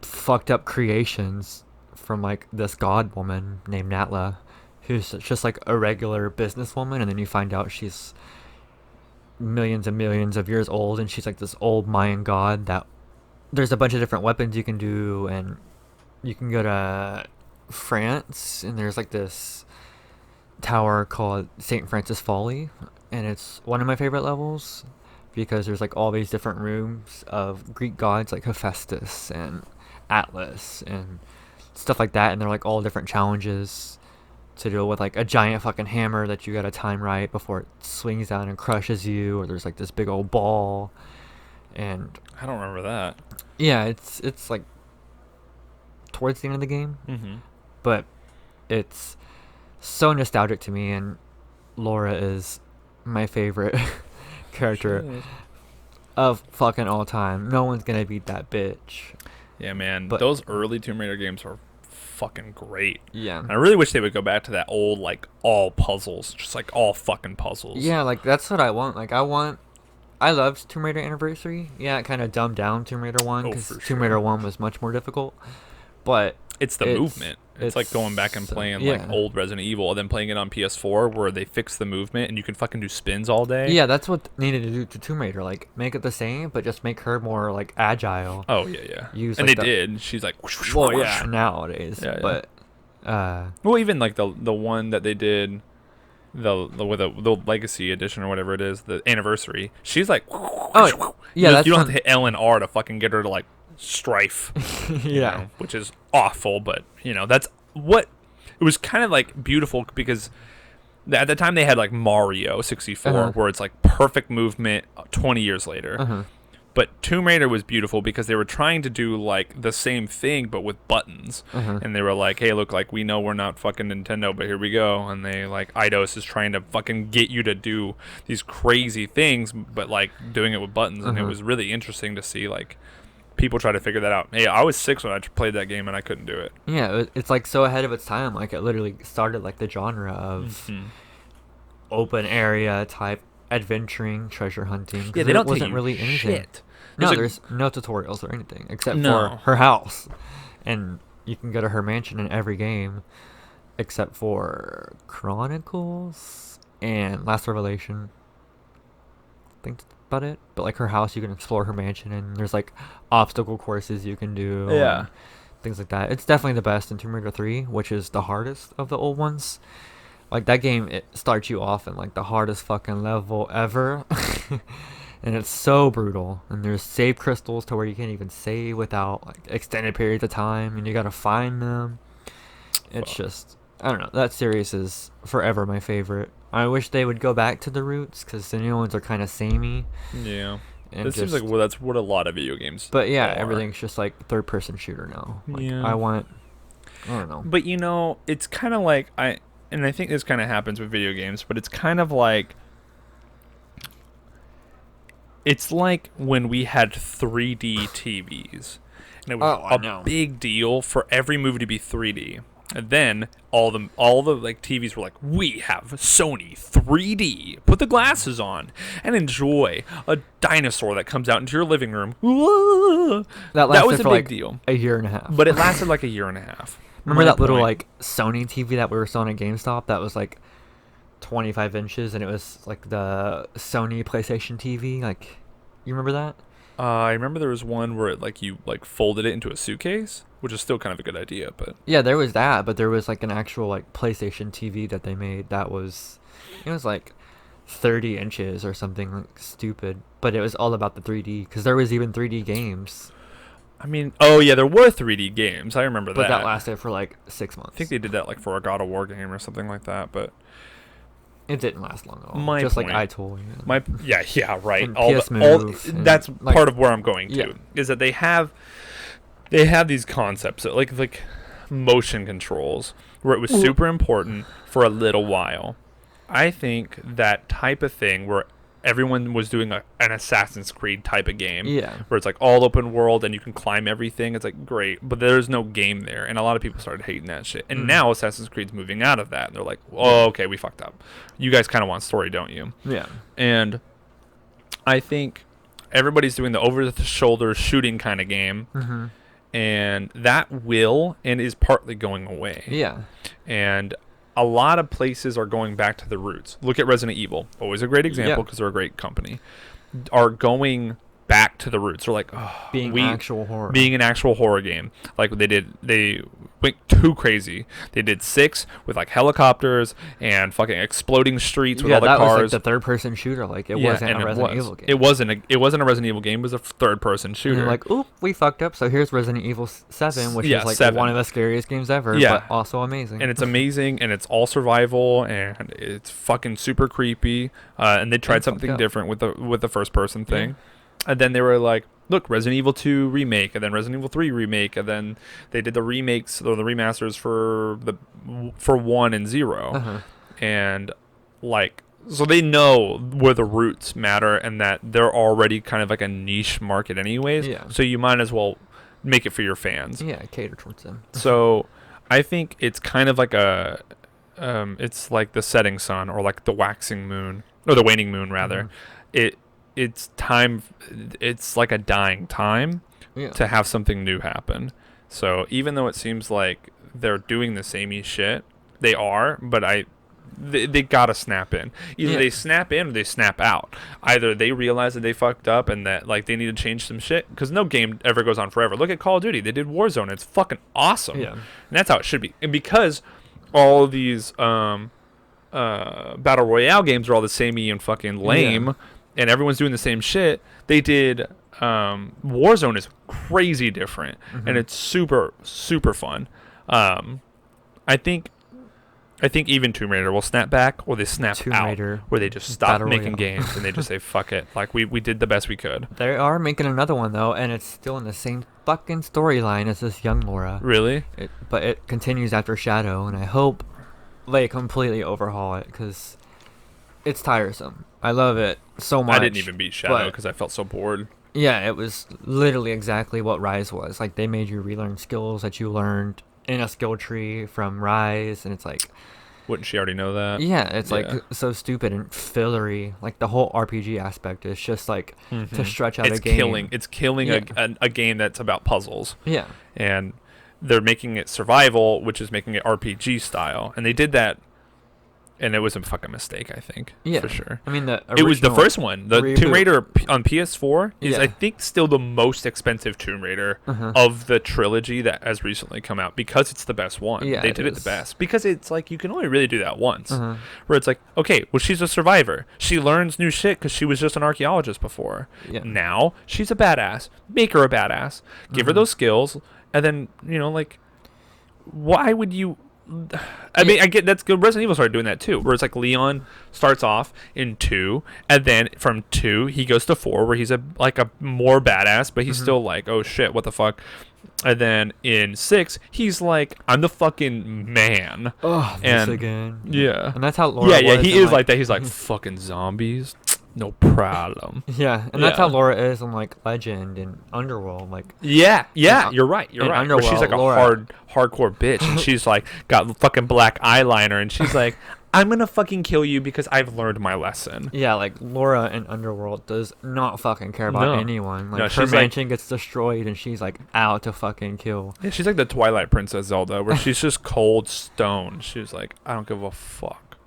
fucked up creations from like this god woman named Natla, who's just like a regular businesswoman, and then you find out she's millions and millions of years old, and she's like this old Mayan god. That there's a bunch of different weapons you can do, and you can go to France, and there's like this tower called St. Francis Folly, and it's one of my favorite levels because there's like all these different rooms of Greek gods like Hephaestus and Atlas and stuff like that, and they're like all different challenges to deal with, like a giant fucking hammer that you gotta time right before it swings down and crushes you, or there's like this big old ball, and I don't remember that. yeah, it's like towards the end of the game, Mm-hmm. but it's so nostalgic to me, and Laura is my favorite character of fucking all time. No one's gonna beat that bitch. Yeah, man. But- Those early Tomb Raider games are fucking great. Yeah. And I really wish they would go back to that old, like, all puzzles. Just, like, all fucking puzzles. Yeah, like that's what I want. Like I loved Tomb Raider Anniversary. Yeah, it kind of dumbed down Tomb Raider 1 Oh, because for Tomb Raider 1 was much more difficult. But It's the It's- movement. It's like going back and it's, playing, yeah. like, old Resident Evil, and then playing it on PS4 where they fix the movement and you can fucking do spins all day. yeah, that's what needed to do to Tomb Raider. Like make it the same, but just make her more like agile. Oh, yeah, yeah. Use, And like, they the- did. She's like, whoosh, whoosh, Well, whoosh. yeah, nowadays. Yeah, yeah. But Well, even like the one that they did, the Legacy Edition or whatever it is, the anniversary. She's like, Oh, yeah, you don't have from, to hit L and R to fucking get her to like strife. yeah. Which is awful, but that's what it was kind of like beautiful because at the time they had like Mario 64 Uh-huh. where it's like perfect movement 20 years later. Uh-huh. But Tomb Raider was beautiful because they were trying to do like the same thing but with buttons. Uh-huh. And they were like, hey, look, like we know we're not fucking Nintendo, but here we go. And they like Eidos is trying to fucking get you to do these crazy things but like doing it with buttons. And it Uh-huh. was really interesting to see like people try to figure that out. Hey, I was 6 when I played that game and I couldn't do it. Yeah, it's like so ahead of its time. Like it literally started like the genre of open area type adventuring, treasure hunting. 'Cause Yeah, they there don't tell wasn't you really anything. shit. No, There's a- there's no tutorials or anything except No. for her house, and you can go to her mansion in every game, except for Chronicles and Last Revelation. I think that's about it. But like her house, you can explore her mansion, and there's like obstacle courses you can do. Yeah. and things like that. It's definitely the best in Tomb Raider 3, which is the hardest of the old ones. Like that game, it starts you off in like the hardest fucking level ever. And it's so brutal. And there's save crystals to where you can't even save without like extended periods of time, and you gotta find them. It's just, I don't know. That series is forever my favorite. I wish they would go back to the roots because the new ones are kind of samey. Yeah. And It seems like that's what a lot of video games but yeah, are. everything's just like third person shooter now. Like, Yeah. I don't know. But it's kind of like and I think this kind of happens with video games, but it's kind of like it's like when we had 3D TVs, and it was I know. big deal for every movie to be 3D. And then all the like TVs were like, we have Sony 3D. Put the glasses on and enjoy a dinosaur that comes out into your living room. That was lasted a for big like deal. a year and a half. But it lasted like a year and a half. Remember My that little point. like Sony TV that we were selling at GameStop that was like 25 inches, and it was like the Sony PlayStation TV? Like, you remember that? I remember there was one where it like you like folded it into a suitcase, which is still kind of a good idea, but Yeah, there was that, but there was like an actual like PlayStation TV that they made that was, it was like 30 inches or something like stupid, but it was all about the 3D because there was even 3D games, I mean, oh yeah, there were 3D games. I remember but that. that lasted for like 6 months. I think they did that like for a God of War game or something like that, but It didn't last long at all. My Just point. like iToy. yeah, right. And PS Move and, that's like- part of where I'm going to Yeah. is that they have these concepts like motion controls where it was super important for a little while. I think that type of thing where everyone was doing an Assassin's Creed type of game Yeah. where it's like all open world and you can climb everything. It's like great, but there's no game there, and a lot of people started hating that shit. And now Assassin's Creed's moving out of that, and they're like, "Oh, okay, we fucked up. You guys kind of want story, don't you?" Yeah. And I think everybody's doing the over-the-shoulder shooting kind of game, Mm-hmm. and that will and is partly going away. Yeah. And a lot of places are going back to the roots. Look at Resident Evil, always a great example Yeah. because they're a great company. Are going back to the roots. They're like, oh, Being actual horror. being an actual horror game. Like they went too crazy. They did 6 with like helicopters and fucking exploding streets with yeah, all the that cars. was like the third person shooter. Like it Yeah, wasn't and a Resident Evil game. It wasn't a Resident Evil game. It was a third person And shooter. they're like, oop, we fucked up. So here's Resident Evil 7, which Yeah, is like 7. one of the scariest games ever, Yeah. but also amazing. and it's amazing, and it's all survival, and it's fucking super creepy. And they tried And fucked something up. different with the first person thing. And then they were like, look, Resident Evil 2 remake, and then Resident Evil 3 remake, and then they did the remakes or the remasters for 1 and 0. Uh-huh. And like, so they know where the roots matter and that they're already kind of like a niche market anyways. Yeah. So you might as well make it for your fans. Yeah, cater towards them. So I think it's kind of like it's like the setting sun or like the waxing moon or the waning moon rather. Mhm. It's time. It's like a dying time Yeah. to have something new happen. So even though it seems like they're doing the samey shit, they are. But they gotta snap in. Either Yeah. they snap in or they snap out. Either they realize that they fucked up and that like they need to change some shit, because no game ever goes on forever. Look at Call of Duty. They did Warzone. It's fucking awesome. Yeah. And that's how it should be. And because all of these battle royale games are all the samey and fucking lame, and everyone's doing the same shit, they did Warzone is crazy different, and it's super super fun. I think even Tomb Raider will snap back, or they snap Tomb out, Raider where they just stop Battle making Royale. games and they just say fuck it, like we did the best we could. They are making another one though, and it's still in the same fucking storyline as this young Laura. Really? But it continues after Shadow, and I hope they completely overhaul it because it's tiresome. I love it so much. I didn't even beat Shadow but- because I felt so bored. Yeah, it was literally exactly what Rise was. Like, they made you relearn skills that you learned in a skill tree from Rise, and it's like, Wouldn't she already know that? yeah, it's Yeah. like so stupid and fillery. Like, the whole RPG aspect is just like to stretch out It's a game. killing. It's killing a game that's about puzzles, Yeah. and they're making it survival, which is making it RPG style, and they did that. And it was a fucking mistake, I think. Yeah. For sure. I mean, It was the first one. The Tomb reboot. Raider on PS4 is, Yeah. I think, still the most expensive Tomb Raider Uh-huh. of the trilogy that has recently come out, because it's the best one. Yeah, they it did it the is. best. Because it's like, you can only really do that once. Uh-huh. Where it's like, okay, well, she's a survivor. She learns new shit because she was just an archaeologist before. Yeah. Now, she's a badass. Make her a badass. Give her those skills. And then, like, why would you... I mean, I get that's good. Resident Evil started doing that too, where it's like Leon starts off in 2, and then from 2 he goes to 4, where he's a more badass, but he's still like, oh shit, what the fuck. And then in 6, he's like, I'm the fucking man. Oh, this And- again. Yeah. And that's how Laura Yeah, was he in, is like that. He's like, fucking zombies, no problem. Yeah, and that's how Yeah. Laura is in like Legend and Underworld. Like, Yeah, In- you're right. in Where she's Underworld, like a Laura- hardcore bitch, and she's like got fucking black eyeliner, and she's like, I'm gonna fucking kill you because I've learned my lesson. yeah, like Laura in Underworld does not fucking care about No. anyone. Like, No, her she's like- mansion gets destroyed, and she's like out to fucking kill. Yeah, she's like the Twilight Princess Zelda, where she's just cold stone. She's like, I don't give a fuck.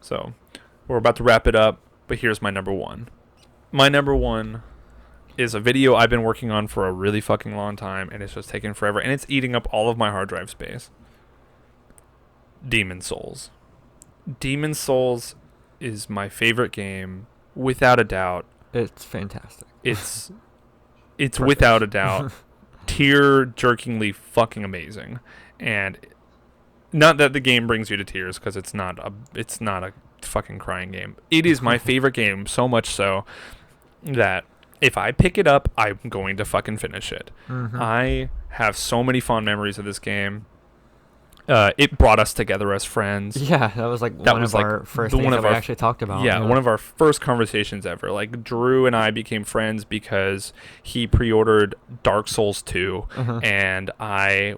So, we're about to wrap it up, but here's my number one. My number one is a video I've been working on for a really fucking long time, and it's just taking forever, and it's eating up all of my hard drive space. Demon Souls. Demon Souls is my favorite game, without a doubt. It's fantastic. It's Perfect. without a doubt tear-jerkingly fucking amazing. And not that the game brings you to tears, because it's not a fucking crying game. It is my favorite game, so much so that if I pick it up, I'm going to fucking finish it. I have so many fond memories of this game. It brought us together as friends. Yeah, that was like That one was, of like, our first the things one that of we our- actually talked about. Yeah, one of our first conversations ever. Like, Drew and I became friends because he pre-ordered Dark Souls 2, and I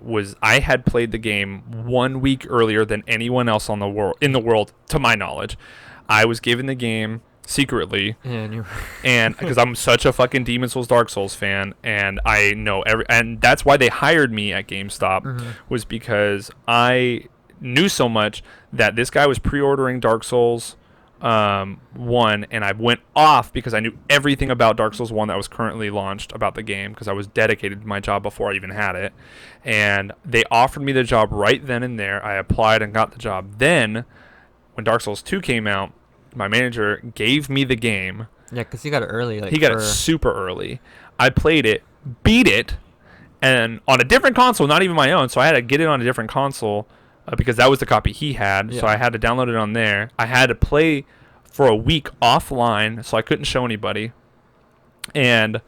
had played the game 1 week earlier than anyone else in the world, to my knowledge. I was given the game secretly, and you and because I'm such a fucking Demon Souls Dark Souls fan, and I know and that's why they hired me at GameStop, was because I knew so much that this guy was pre-ordering Dark Souls 1, and I went off because I knew everything about Dark Souls 1 that was currently launched about the game, because I was dedicated to my job before I even had it. And they offered me the job right then and there. I applied and got the job. Then when Dark Souls 2 came out, my manager gave me the game. yeah, because he got it early. Like, He got it super early. I played it, beat it, and on a different console, not even my own. So I had to get it on a different console because that was the copy he had. So Yeah. I had to download it on there. I had to play for a week offline, so I couldn't show anybody. And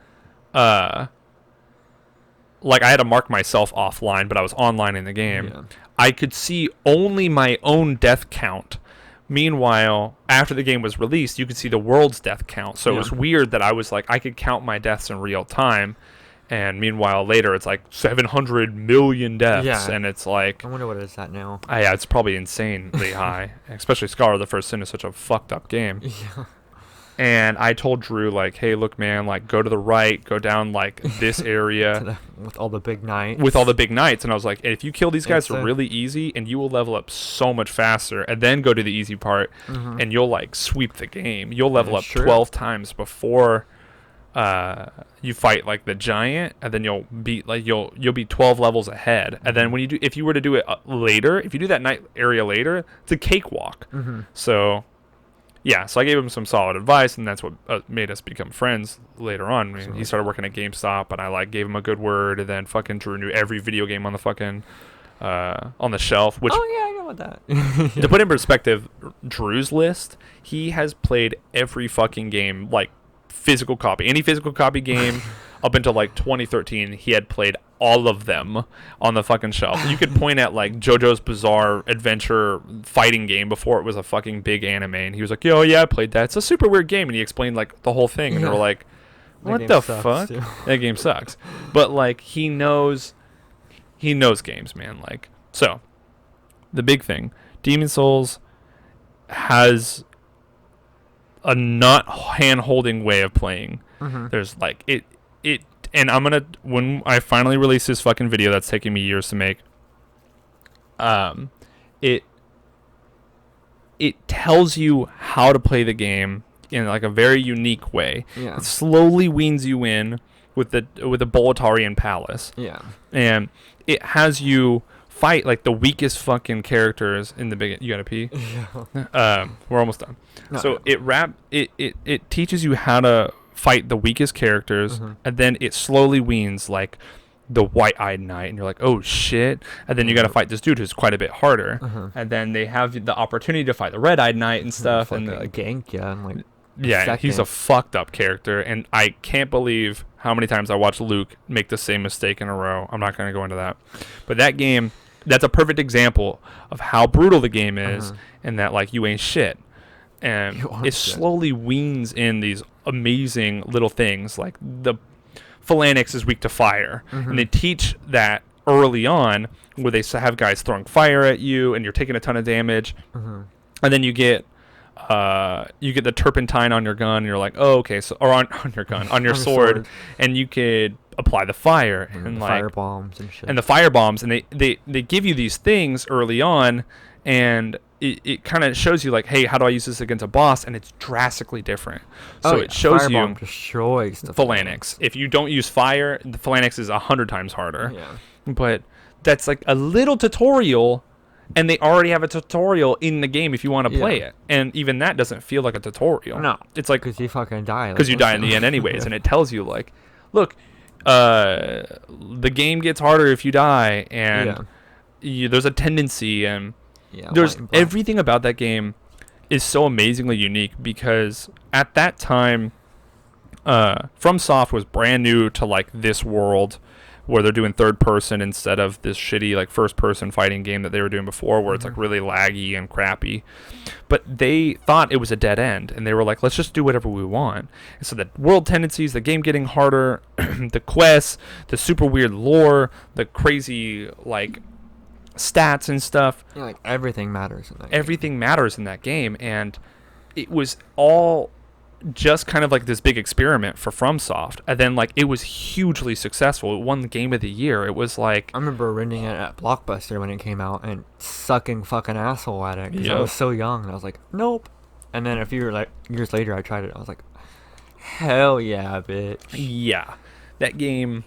like, I had to mark myself offline, but I was online in the game. Yeah. I could see only my own death count. Meanwhile, after the game was released, you could see the world's death count. So it was weird that I was like, I could count my deaths in real time. And meanwhile, later, it's like 700 million deaths. Yeah. And it's like, I wonder what it is at now. yeah, it's probably insanely high. Especially Scholar of the First Sin is such a fucked up game. Yeah. And I told Drew, like, hey, look, man, like, go to the right, go down, like, this area With all the big knights. with all the big knights. And I was like, if you kill these guys It's really easy, and you will level up so much faster, and then go to the easy part, and you'll, like, sweep the game. You'll level up That's true. 12 times before you fight, like, the giant, and then you'll beat, like, you'll be 12 levels ahead. And then when you do, if you were to do it later, if you do that night area later, it's a cakewalk. So... yeah, so I gave him some solid advice, and that's what made us become friends later on. I mean, he started working at GameStop, and I like gave him a good word, and then fucking Drew knew every video game on the fucking on the shelf. Which, Oh yeah, I know about that. to put in perspective, Drew's list, he has played every fucking game, like physical copy, any physical copy game up until like 2013. He had played all of them on the fucking shelf. You could point at like JoJo's Bizarre Adventure fighting game before it was a fucking big anime, and he was like, "Yo, yeah, I played that. It's a super weird game." And he explained like the whole thing, and they were like, "What the fuck? That game sucks." But like he knows games, man. Like, so the big thing, Demon Souls has a not hand-holding way of playing. There's like it and I'm gonna, when I finally release this fucking video that's taking me years to make, it tells you how to play the game in like a very unique way. Yeah. It slowly weans you in with the Boletarian Palace. Yeah. And it has you fight like the weakest fucking characters in the beginning. You gotta pee? We're almost done. No, So no. it teaches you how to fight the weakest characters, and then it slowly weans like the white-eyed knight, and you're like, oh shit, and then you got to fight this dude who's quite a bit harder, and then they have the opportunity to fight the red-eyed knight and stuff, and gank, yeah, and like yeah, he's a second. fucked up character, and I can't believe how many times I watched Luke make the same mistake in a row. I'm not going to go into that, but that game, that's a perfect example of how brutal the game is, and that like you ain't shit. And it slowly weans in these amazing little things, like the Phalanx is weak to fire, and they teach that early on, where they have guys throwing fire at you, and you're taking a ton of damage, and then you get the turpentine on your gun, and you're like, oh, okay, so, or on your gun, on your sword, and you could apply the fire, and like fire bombs and shit. and the fire bombs, and they give you these things early on, and it kind of shows you like, hey, how do I use this against a boss? And it's drastically different. So it shows Firebomb you destroys the Phalanx. If you don't use fire, the Phalanx is 100 times harder. Yeah. But that's like a little tutorial, and they already have a tutorial in the game if you want to play it. And even that doesn't feel like a tutorial. No. It's like, Because you fucking die. because you die in the end anyways, and it tells you like, look, the game gets harder if you die, and there's a tendency, and there's everything about that game is so amazingly unique, because at that time, FromSoft was brand new to like this world, where they're doing third person instead of this shitty like first person fighting game that they were doing before, where it's like really laggy and crappy. But they thought it was a dead end, and they were like, let's just do whatever we want. And so the world tendencies, the game getting harder, the quests, the super weird lore, the crazy like stats and stuff, like everything matters in that everything matters in that game. And it was all just kind of like this big experiment for FromSoft, and then like it was hugely successful. It won the game of the year. It was like, I remember renting it at Blockbuster when it came out and sucking fucking asshole at it because I Yep. was so young, and I was like, nope. And then a few like years later I tried it, I was like, hell yeah, bitch. yeah, that game,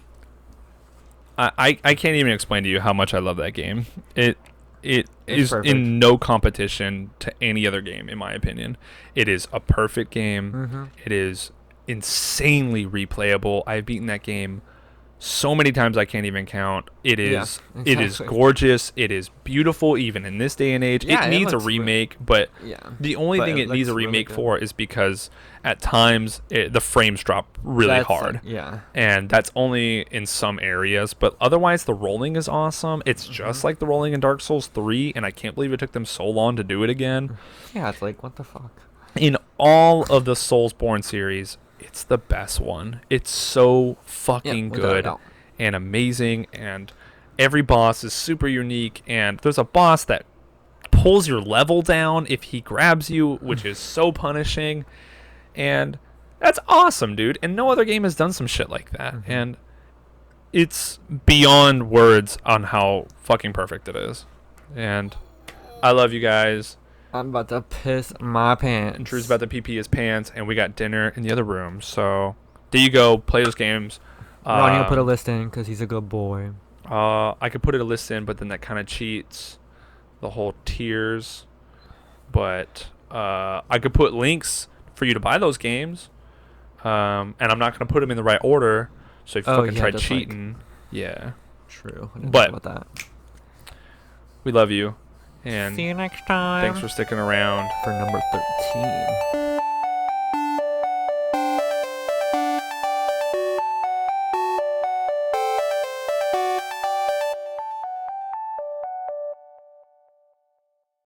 I can't even explain to you how much I love that game. It is perfect. in no competition to any other game, in my opinion. It is a perfect game. It is insanely replayable. I've beaten that game so many times I can't even count. It is it is exactly. gorgeous. It is beautiful even in this day and age. Yeah, it it needs a looks remake, but Yeah. the only But thing it it needs a looks really remake good. for is because at times the frames drop really That's hard. yeah. And that's only in some areas, but otherwise the rolling is awesome. It's just like the rolling in Dark Souls 3, and I can't believe it took them so long to do it again. Yeah, it's like, what the fuck? In all of the Soulsborne series, it's the best one. It's so fucking without a good doubt. and amazing, and every boss is super unique, and there's a boss that pulls your level down if he grabs you, which is so punishing. And that's awesome, dude. And no other game has done some shit like that. Mhm. And it's beyond words on how fucking perfect it is. And I love you guys. I'm about to piss my pants. And Drew's about to pee his pants, and we got dinner in the other room. So there you go. Play those games. Ronnie will put a list in because he's a good boy. I could put a list in, but then that kind of cheats the whole tiers. But I could put links for you to buy those games. And I'm not going to put them in the right order. So if you fucking tried cheating, yeah. True. I didn't But think about that. we love you. And See you next time. thanks for sticking around. for number 13.